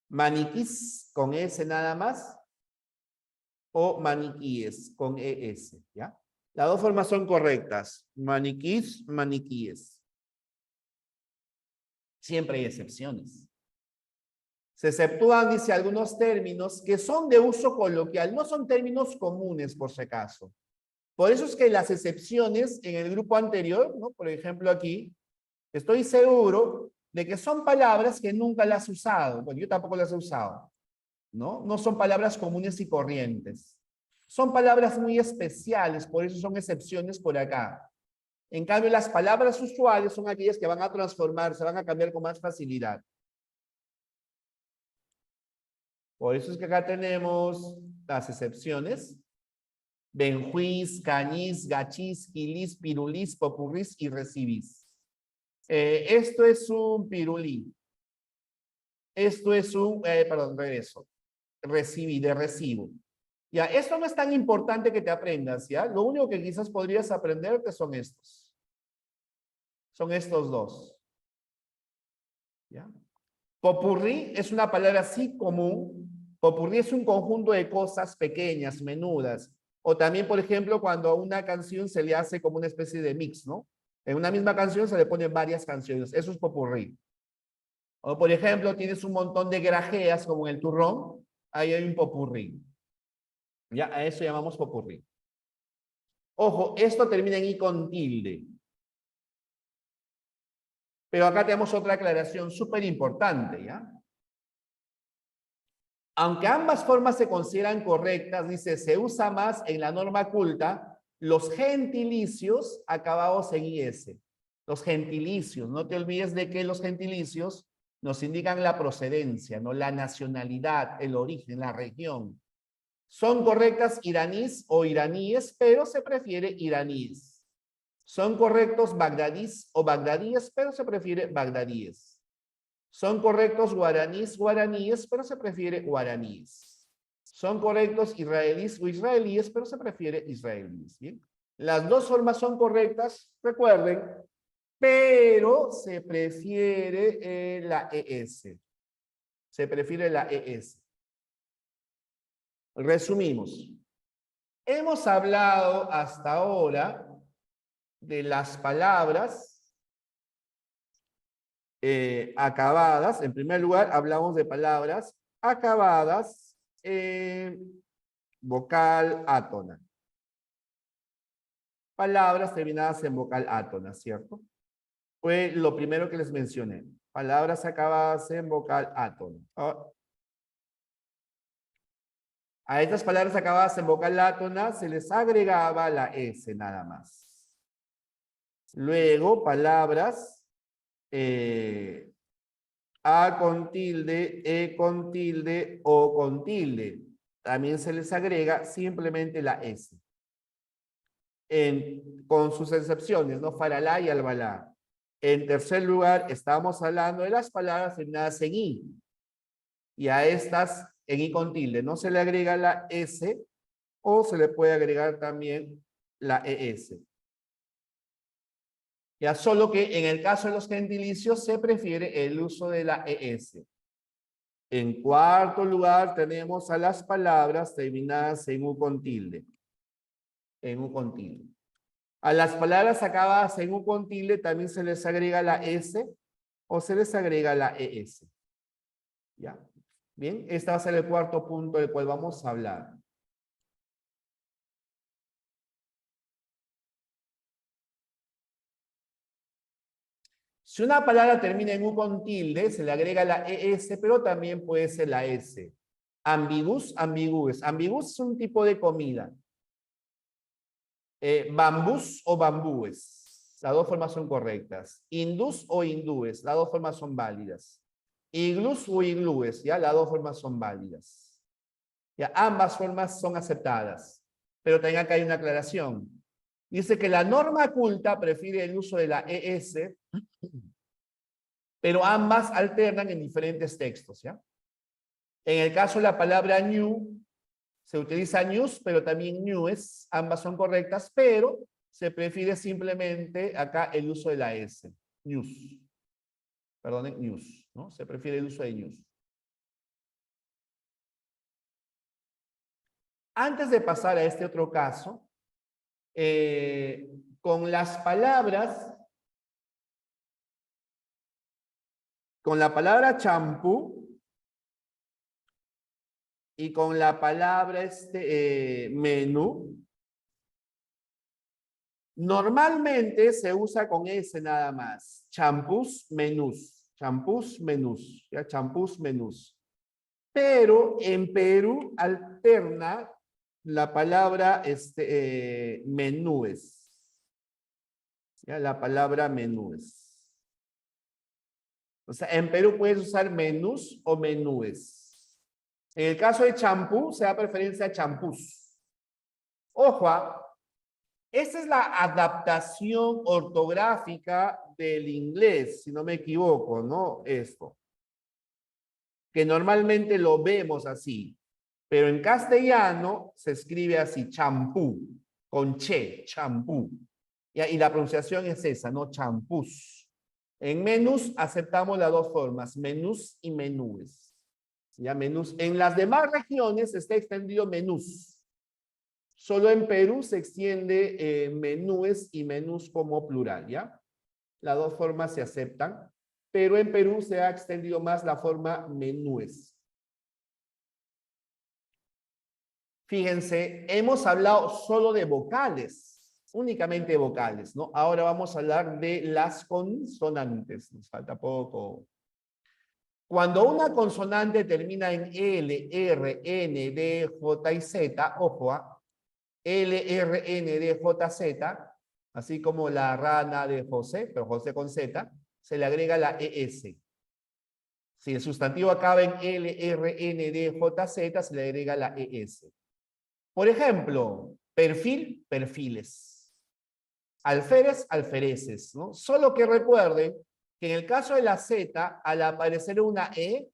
Maniquís con S nada más o maniquíes con ES, ¿ya? Las 2 formas son correctas. Maniquís, maniquíes. Siempre hay excepciones. Se exceptúan, dice, algunos términos que son de uso coloquial, no son términos comunes por si acaso. Por eso es que las excepciones en el grupo anterior, ¿no? Por ejemplo aquí, estoy seguro de que son palabras que nunca las has usado. Bueno, yo tampoco las he usado, ¿no? No son palabras comunes y corrientes. Son palabras muy especiales, por eso son excepciones por acá. En cambio, las palabras usuales son aquellas que van a transformarse, van a cambiar con más facilidad. Por eso es que acá tenemos las excepciones. Benjuís, cañís, gachís, quilís, pirulís, popurrís y recibís. Esto es un pirulí. Esto es un, perdón, regreso. Recibí, de recibo. Ya, esto no es tan importante que te aprendas, ¿ya? Lo único que quizás podrías aprenderte son estos. Son estos dos. ¿Ya? Popurrí es una palabra así común. Popurrí es un conjunto de cosas pequeñas, menudas. O también, por ejemplo, cuando a una canción se le hace como una especie de mix, ¿no? En una misma canción se le ponen varias canciones. Eso es popurrí. O, por ejemplo, tienes un montón de grajeas como en el turrón. Ahí hay un popurrí. Ya, a eso llamamos popurrí. Ojo, esto termina en i con tilde. Pero acá tenemos otra aclaración súper importante, ¿ya? Aunque ambas formas se consideran correctas, dice, se usa más en la norma culta los gentilicios acabados en IS. Los gentilicios, no te olvides de que los gentilicios nos indican la procedencia, ¿no? La nacionalidad, el origen, la región. Son correctas iraníes o iraníes, pero se prefiere iraníes. Son correctos bagdadís o bagdadíes, pero se prefiere bagdadíes. Son correctos guaraníes, pero se prefiere guaraníes. Son correctos israelíes o israelíes, pero se prefiere israelíes. ¿Bien? Las dos formas son correctas, recuerden, pero se prefiere la ES. Se prefiere la ES. Resumimos. Hemos hablado hasta ahora de las palabras acabadas. En primer lugar, hablamos de palabras acabadas en vocal átona. Palabras terminadas en vocal átona, ¿cierto? Fue lo primero que les mencioné. Palabras acabadas en vocal átona. A estas palabras acabadas en vocal átona se les agregaba la S nada más. Luego, palabras A con tilde, E con tilde, O con tilde. También se les agrega simplemente la S. Con sus excepciones, ¿no? Faralá y albalá. En tercer lugar, estamos hablando de las palabras terminadas en I. Y a estas en I con tilde no se le agrega la S o se le puede agregar también la ES. Ya solo que en el caso de los gentilicios se prefiere el uso de la ES. En cuarto lugar tenemos a las palabras terminadas en U con tilde. En U con tilde. A las palabras acabadas en U con tilde también se les agrega la S o se les agrega la ES. ¿Ya? Bien, este va a ser el cuarto punto del cual vamos a hablar. Si una palabra termina en U con tilde, se le agrega la ES, pero también puede ser la S. Ambigús, ambigúes. Ambigús es un tipo de comida. Bambús o bambúes. Las dos formas son correctas. Hindús o hindúes. Las dos formas son válidas. Iglús o iglúes. Ya, las dos formas son válidas. Ya, ambas formas son aceptadas. Pero también acá hay una aclaración. Dice que la norma culta prefiere el uso de la ES, pero ambas alternan en diferentes textos, ¿ya? En el caso de la palabra new, se utiliza news, pero también newes, ambas son correctas, pero se prefiere simplemente acá el uso de la S, news. Perdonen, news, ¿no? Se prefiere el uso de news. Antes de pasar a este otro caso, con las palabras, con la palabra champú y con la palabra menú, normalmente se usa con S nada más. Champús, menús. Champús, menús. Ya, champús, menús. Pero en Perú alterna la palabra menúes. Ya, la palabra menúes. O sea, en Perú puedes usar menús o menúes. En el caso de champú, se da preferencia a champús. Ojo, esta es la adaptación ortográfica del inglés, si no me equivoco, ¿no? Esto. Que normalmente lo vemos así. Pero en castellano se escribe así, champú, con che, champú. Y la pronunciación es esa, ¿no? Champús. En menús aceptamos las dos formas, menús y menúes. Ya, menús. En las demás regiones está extendido menús. Solo en Perú se extiende menúes y menús como plural, ¿ya? Las dos formas se aceptan, pero en Perú se ha extendido más la forma menúes. Fíjense, hemos hablado solo de vocales, únicamente vocales, ¿no? Ahora vamos a hablar de las consonantes, nos falta poco. Cuando una consonante termina en L, R, N, D, J y Z, ojo, L, R, N, D, J, Z, así como la rana de José, pero José con Z, se le agrega la ES. Si el sustantivo acaba en L, R, N, D, J, Z, se le agrega la ES. Por ejemplo, perfil, perfiles. Alférez, alfereces, ¿no? Solo que recuerden que en el caso de la Z, al aparecer una E,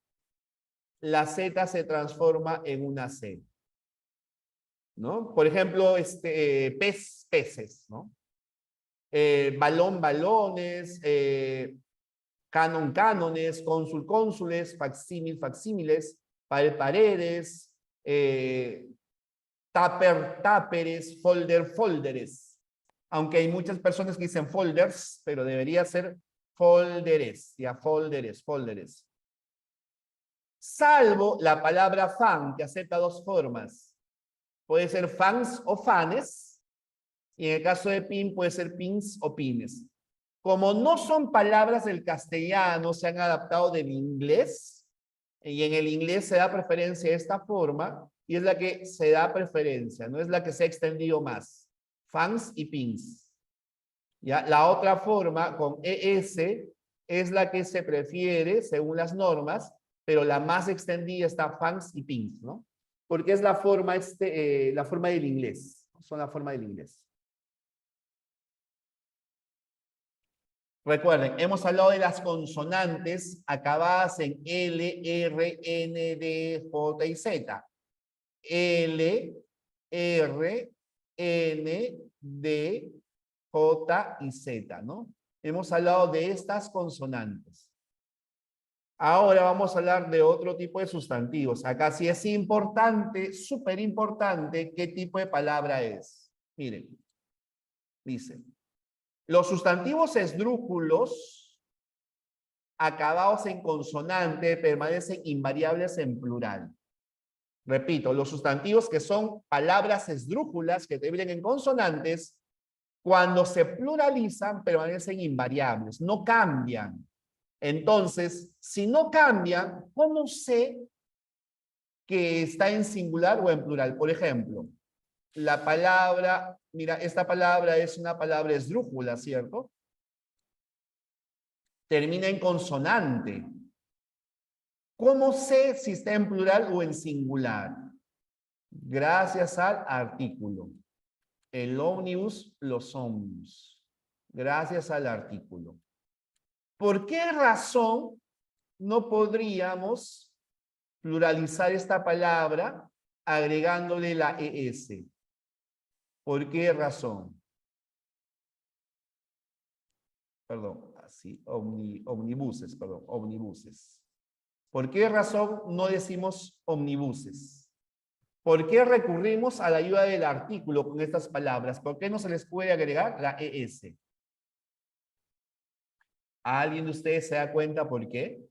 la Z se transforma en una C. ¿No? Por ejemplo, pez, peces, ¿no? Balón, balones, canon, cánones, cónsul, cónsules, facsímil, facsímiles, paredes, tupper, táperes, folder, folders. Aunque hay muchas personas que dicen folders, pero debería ser folderes, ya, folderes, folderes. Salvo la palabra fan, que acepta dos formas. Puede ser fans o fanes, y en el caso de pin puede ser pins o pines. Como no son palabras del castellano, se han adaptado del inglés, y en el inglés se da preferencia a esta forma, y es la que se da preferencia, no es la que se ha extendido más. Fans y pins. ¿Ya? La otra forma, con ES, es la que se prefiere según las normas, pero la más extendida está fans y pins, ¿no? Porque es la forma, la forma del inglés. Son la forma del inglés. Recuerden, hemos hablado de las consonantes acabadas en L, R, N, D, J y Z. L, R, N, D, J y Z, ¿no? Hemos hablado de estas consonantes. Ahora vamos a hablar de otro tipo de sustantivos. Acá sí es importante, súper importante, qué tipo de palabra es. Miren, dice, los sustantivos esdrújulos acabados en consonante permanecen invariables en plural. Repito, los sustantivos que son palabras esdrújulas que terminan en consonantes, cuando se pluralizan permanecen invariables, no cambian. Entonces, si no cambian, ¿cómo sé que está en singular o en plural? Por ejemplo, la palabra, mira, esta palabra es una palabra esdrújula, ¿cierto? Termina en consonante. ¿Cómo sé si está en plural o en singular? Gracias al artículo. El ómnibus, los ómnibus. Gracias al artículo. ¿Por qué razón no podríamos pluralizar esta palabra agregándole la ES? ¿Por qué razón? Perdón, así, omnibuses, perdón, omnibuses. ¿Por qué razón no decimos omnibuses? ¿Por qué recurrimos a la ayuda del artículo con estas palabras? ¿Por qué no se les puede agregar la ES? ¿Alguien de ustedes se da cuenta por qué?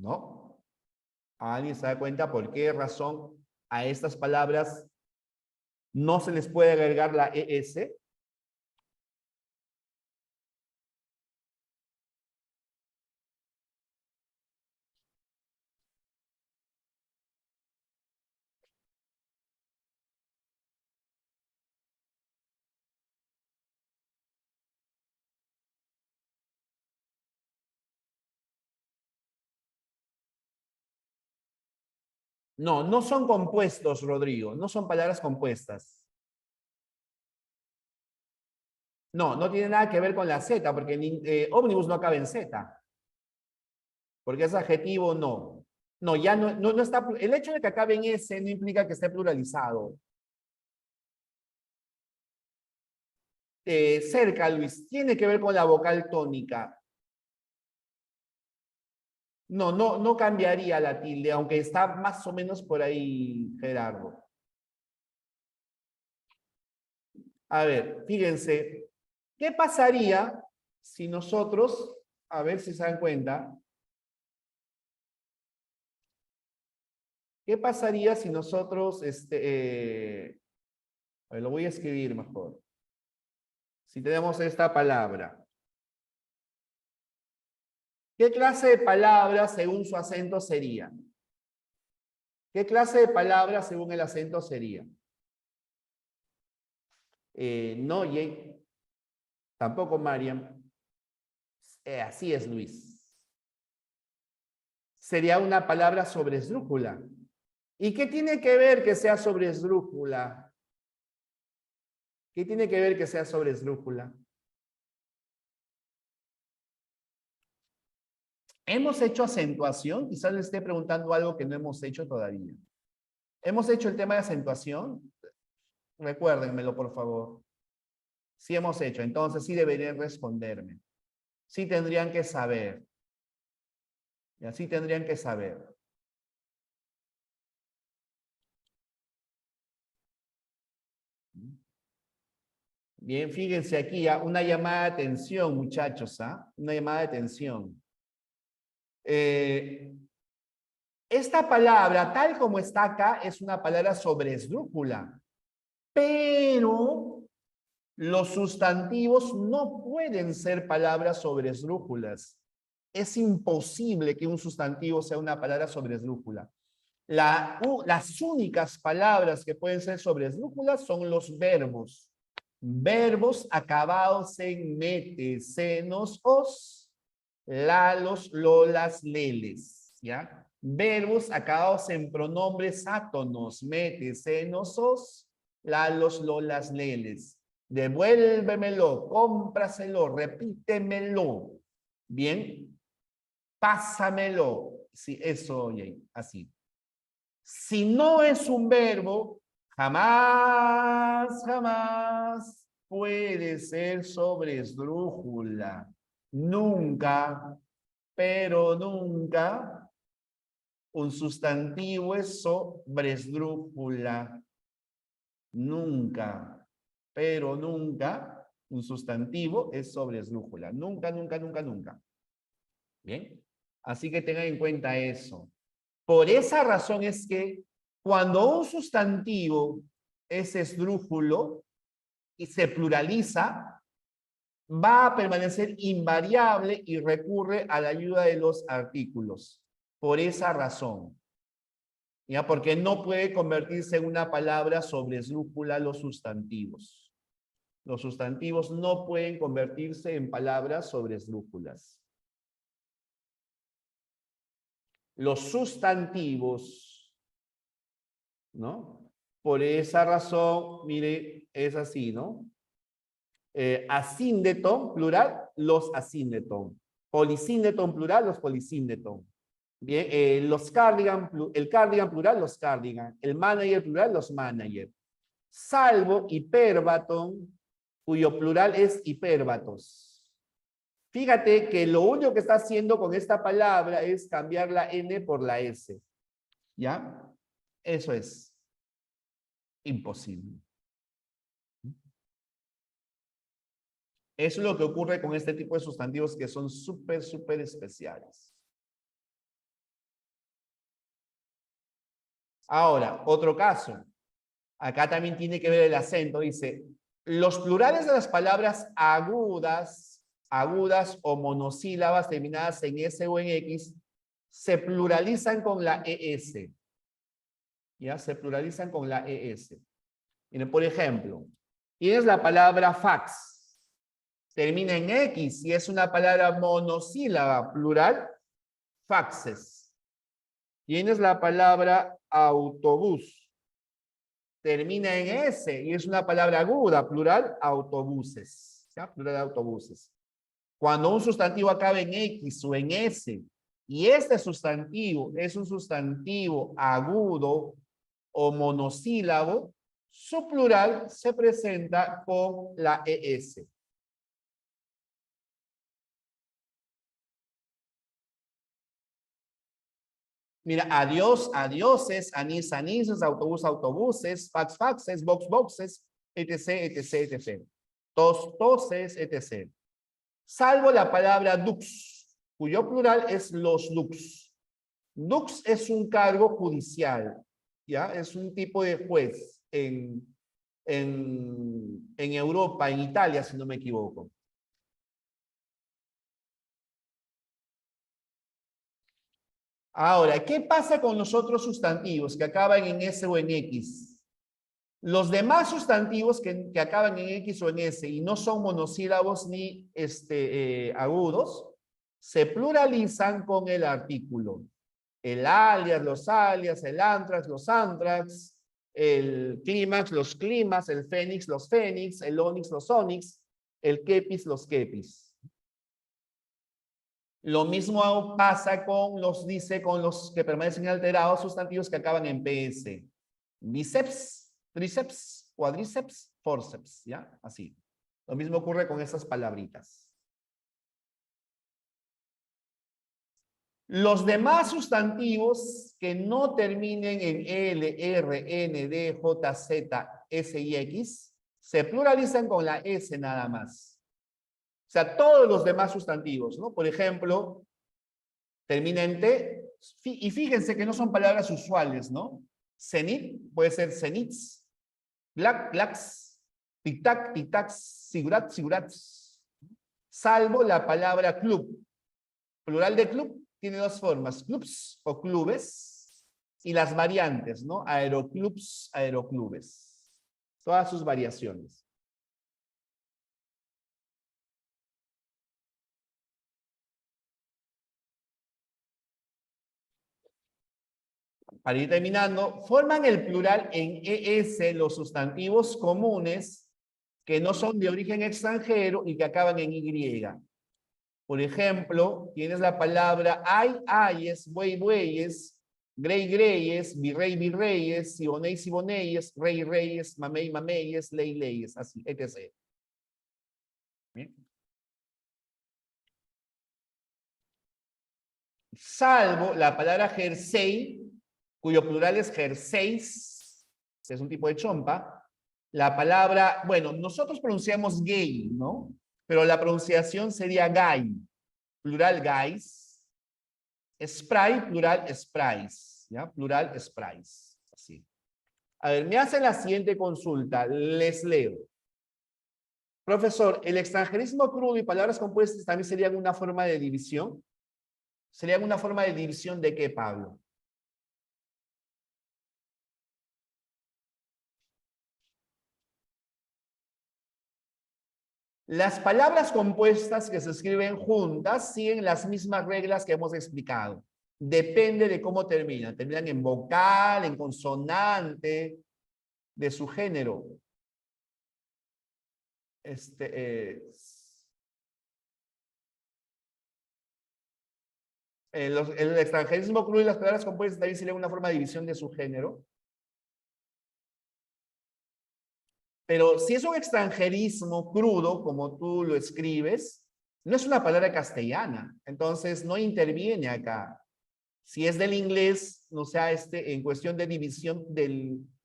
No. ¿Alguien se da cuenta por qué razón a estas palabras No se les puede agregar la ES. No, no son compuestos, Rodrigo. No son palabras compuestas. No, no tiene nada que ver con la Z, porque ómnibus no acaba en Z. Porque es adjetivo, no. No, ya no está. El hecho de que acabe en S no implica que esté pluralizado. Cerca, Luis, tiene que ver con la vocal tónica. No cambiaría la tilde, aunque está más o menos por ahí, Gerardo. A ver, fíjense, ¿qué pasaría si nosotros, a ver si se dan cuenta, qué pasaría si nosotros, a ver, lo voy a escribir mejor. Si tenemos esta palabra. ¿Qué clase de palabra según su acento sería? ¿Qué clase de palabra según el acento sería? No, Jay. Tampoco Mariam. Así es, Luis. Sería una palabra sobre esdrújula. ¿Y qué tiene que ver que sea sobre esdrújula? ¿Qué tiene que ver que sea sobre esdrújula? ¿Hemos hecho acentuación? Quizás le esté preguntando algo que no hemos hecho todavía. ¿Hemos hecho el tema de acentuación? Recuérdenmelo, por favor. Sí hemos hecho, entonces sí deberían responderme. Sí tendrían que saber. Y así tendrían que saber. Bien, fíjense aquí, una llamada de atención, muchachos, ¿ah? Una llamada de atención. Esta palabra, tal como está acá, es una palabra sobre esdrújula. Pero los sustantivos no pueden ser palabras sobre esdrújulas. Es imposible que un sustantivo sea una palabra sobre esdrújula. Las únicas palabras que pueden ser sobre esdrújulas son los verbos. Verbos acabados en mete, senos, os, lalos, lolas, leles. ¿Ya? Verbos acabados en pronombres átonos, mete, senos, os, lalos, lolas, leles. Devuélvemelo, cómpraselo, repítemelo. Bien, pásamelo. Sí, eso, oye, así. Si no es un verbo, jamás, jamás puede ser sobre esdrújula. Nunca, pero nunca, un sustantivo es sobre esdrújula. Nunca, pero nunca, un sustantivo es sobre esdrújula. Nunca, nunca, nunca, nunca. Bien, así que tengan en cuenta eso. Por esa razón es que cuando un sustantivo es esdrújulo y se pluraliza, va a permanecer invariable y recurre a la ayuda de los artículos. Por esa razón. ¿Ya? Porque no puede convertirse en una palabra sobre esdrújula los sustantivos. Los sustantivos no pueden convertirse en palabras sobre esdrújulas. Los sustantivos, ¿no? Por esa razón, mire, es así, ¿no? Asíndeton, plural, los asíndeton. Polisíndeton, plural, los polisíndeton. Bien, el cardigan plural, los cardigan. El manager plural, los manager. Salvo hipérbaton, cuyo plural es hipérbatos. Fíjate que lo único que está haciendo con esta palabra es cambiar la N por la S. ¿Ya? Eso es imposible. Eso es lo que ocurre con este tipo de sustantivos que son súper, súper especiales. Ahora, otro caso. Acá también tiene que ver el acento. Dice, los plurales de las palabras agudas o monosílabas terminadas en S o en X se pluralizan con la ES. ¿Ya? Se pluralizan con la ES. Miren, por ejemplo, tienes la palabra fax. Termina en X y es una palabra monosílaba, plural, faxes. Tienes la palabra autobús. Termina en S y es una palabra aguda, plural, autobuses. ¿Ya? Plural, autobuses. Cuando un sustantivo acaba en X o en S y este sustantivo es un sustantivo agudo o monosílabo, su plural se presenta con la ES. Mira, adiós, adioses, anís, anises, autobús, autobuses, fax, faxes, box, boxes, etc., etc., etc. Tos, toses, etc. Salvo la palabra dux, cuyo plural es los dux. Dux es un cargo judicial, ¿ya? Es un tipo de juez en Europa, en Italia, si no me equivoco. Ahora, ¿qué pasa con los otros sustantivos que acaban en S o en X? Los demás sustantivos que acaban en X o en S y no son monosílabos ni agudos, se pluralizan con el artículo. El alias, el antrax, los antrax, el clímax, los climas, el fénix, los fénix, el onix, los onix, el quepis, los quepis. Lo mismo pasa con los que permanecen alterados, sustantivos que acaban en PS. Bíceps, tríceps, cuadríceps, forceps, ¿ya? Así. Lo mismo ocurre con esas palabritas. Los demás sustantivos que no terminen en L, R, N, D, J, Z, S y X se pluralizan con la S nada más. O sea, todos los demás sustantivos, ¿no? Por ejemplo, termina en T, y fíjense que no son palabras usuales, ¿no? Cenit puede ser cenits, black, blacks, tic-tac, tic-tacs, sigurat, sigurats. Salvo la palabra club. Plural de club tiene dos formas, clubs o clubes, y las variantes, ¿no? Aeroclubs, aeroclubes. Todas sus variaciones. Para ir terminando, forman el plural en ES los sustantivos comunes que no son de origen extranjero y que acaban en Y. Por ejemplo, tienes la palabra ayes, bueyes, greyes, virreyes, siboneyes, reyes, mameyes, leyes, así, etc. ¿Bien? Salvo la palabra jersey, cuyo plural es jerseys, que es un tipo de chompa. La palabra, bueno, nosotros pronunciamos gay, ¿no? Pero la pronunciación sería gay, plural guys. Spray, plural sprays, ¿ya? Plural sprays, así. A ver, me hacen la siguiente consulta, les leo. Profesor, ¿el extranjerismo crudo y palabras compuestas también serían una forma de división? ¿Serían una forma de división de qué, Pablo? Las palabras compuestas que se escriben juntas siguen las mismas reglas que hemos explicado. Depende de cómo terminan. Terminan en vocal, en consonante, de su género. El extranjerismo crudo y las palabras compuestas también serían una forma de división de su género. Pero si es un extranjerismo crudo, como tú lo escribes, no es una palabra castellana, entonces no interviene acá. Si es del inglés, o sea, en cuestión de división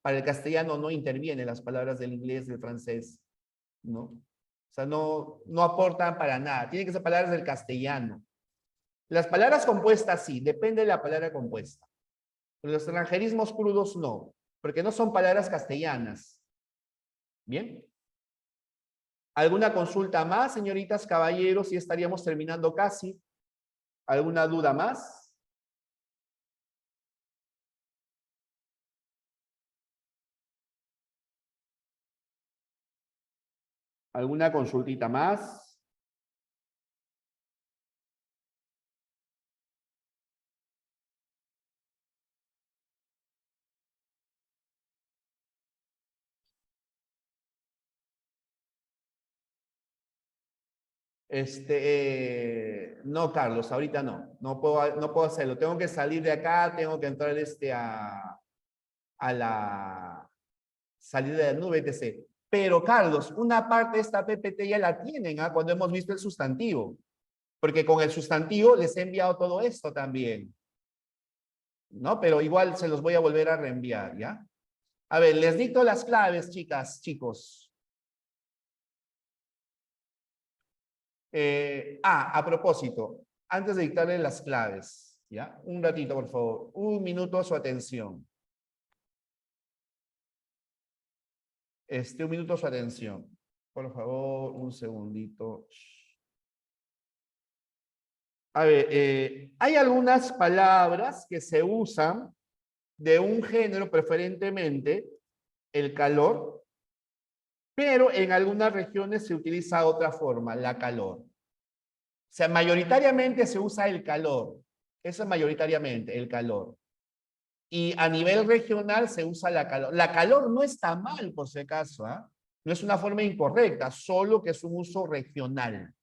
para el castellano no intervienen las palabras del inglés, del francés, ¿no? O sea, no aportan para nada. Tienen que ser palabras del castellano. Las palabras compuestas sí, depende de la palabra compuesta. Pero los extranjerismos crudos no. porque no son palabras castellanas. ¿Bien? ¿Alguna consulta más, señoritas, caballeros? Y estaríamos terminando casi. ¿Alguna duda más? ¿Alguna consultita más? No, Carlos, ahorita no. No puedo hacerlo. Tengo que salir de acá, tengo que entrar a la salida de la nube, etc. Pero, Carlos, una parte de esta PPT ya la tienen, ¿ah? Cuando hemos visto el sustantivo. Porque con el sustantivo les he enviado todo esto también. ¿No? Pero igual se los voy a volver a reenviar, ¿ya? A ver, les dicto las claves, chicas, chicos. A propósito, antes de dictarle las claves, ¿ya? Un ratito, por favor. Un minuto a su atención. Un minuto a su atención. Por favor, un segundito. A ver, hay algunas palabras que se usan de un género, preferentemente el calor, pero en algunas regiones se utiliza otra forma, la calor. O sea, mayoritariamente se usa el calor. Eso es mayoritariamente, el calor. Y a nivel regional se usa la calor. La calor no está mal, por si acaso, ¿ah? No es una forma incorrecta, solo que es un uso regional.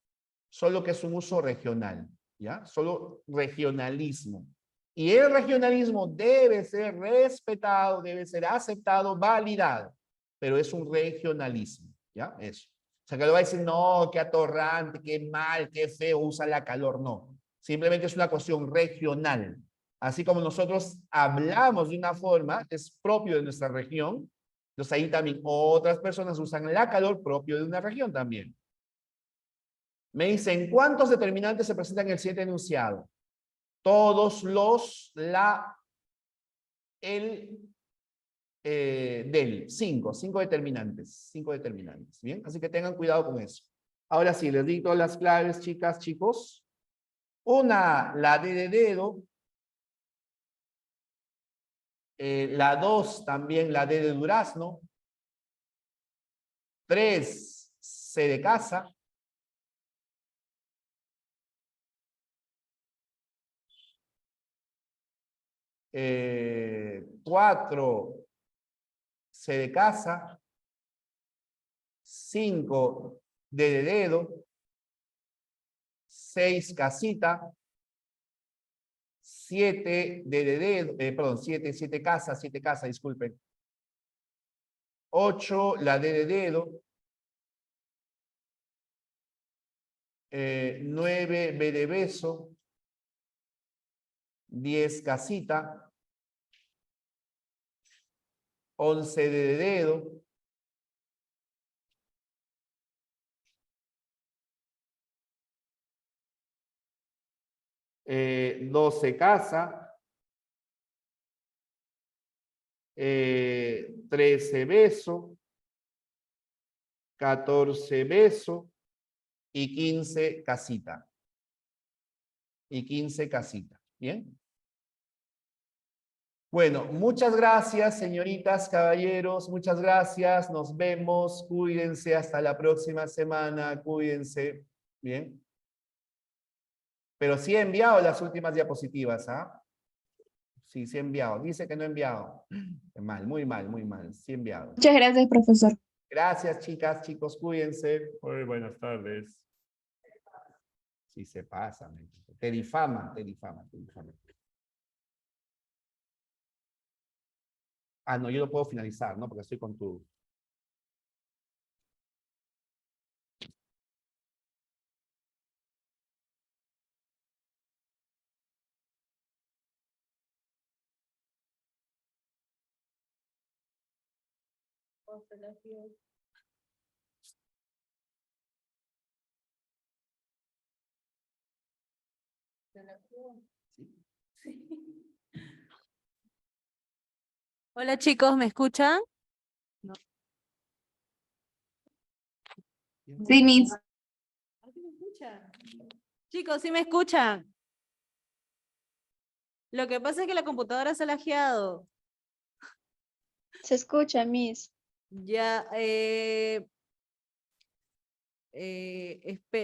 Solo que es un uso regional, ¿ya? Solo regionalismo. Y el regionalismo debe ser respetado, debe ser aceptado, validado, pero es un regionalismo, ¿ya? Eso. O sea, que lo va a decir, no, qué atorrante, qué mal, qué feo, usa la calor, no. Simplemente es una cuestión regional. Así como nosotros hablamos de una forma, es propio de nuestra región, entonces ahí también otras personas usan la calor propio de una región también. Me dicen, ¿cuántos determinantes se presentan en el siguiente enunciado? Todos los, del. Cinco determinantes. Cinco determinantes. Bien, así que tengan cuidado con eso. Ahora sí, les digo las claves, chicas, chicos. Una, la D de dedo. La 2, también la D de durazno. 3, C de casa. 4, C de casa. 5, D de dedo. 6, casita. 7, D de dedo, perdón, 7 casa, disculpen. 8, la D de dedo. 9, B de beso. 10, casita. 11, D de dedo. 12, casa. 13, beso. 14, beso. Y 15, casita. Y 15, casita. ¿Bien? Bueno, muchas gracias, señoritas, caballeros. Muchas gracias. Nos vemos. Cuídense. Hasta la próxima semana. Cuídense. Bien. Pero sí he enviado las últimas diapositivas, ¿ah? Sí, sí he enviado. Dice que no he enviado. Mal, muy mal, muy mal. Sí he enviado. Muchas gracias, profesor. Gracias, chicas, chicos. Cuídense. Muy buenas tardes. Sí se pasa. Te difama, te difama, te difama. Ah, no, yo lo puedo finalizar, ¿no? Porque estoy con tu... Hola chicos, ¿me escuchan? Sí, Miss. ¿Sí me escuchan? Chicos, ¿sí me escuchan? Lo que pasa es que la computadora se ha lajeado. Se escucha, Miss. Ya,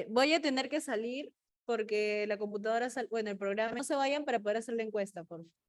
voy a tener que salir porque la computadora, bueno, el programa, no se vayan para poder hacer la encuesta, por favor.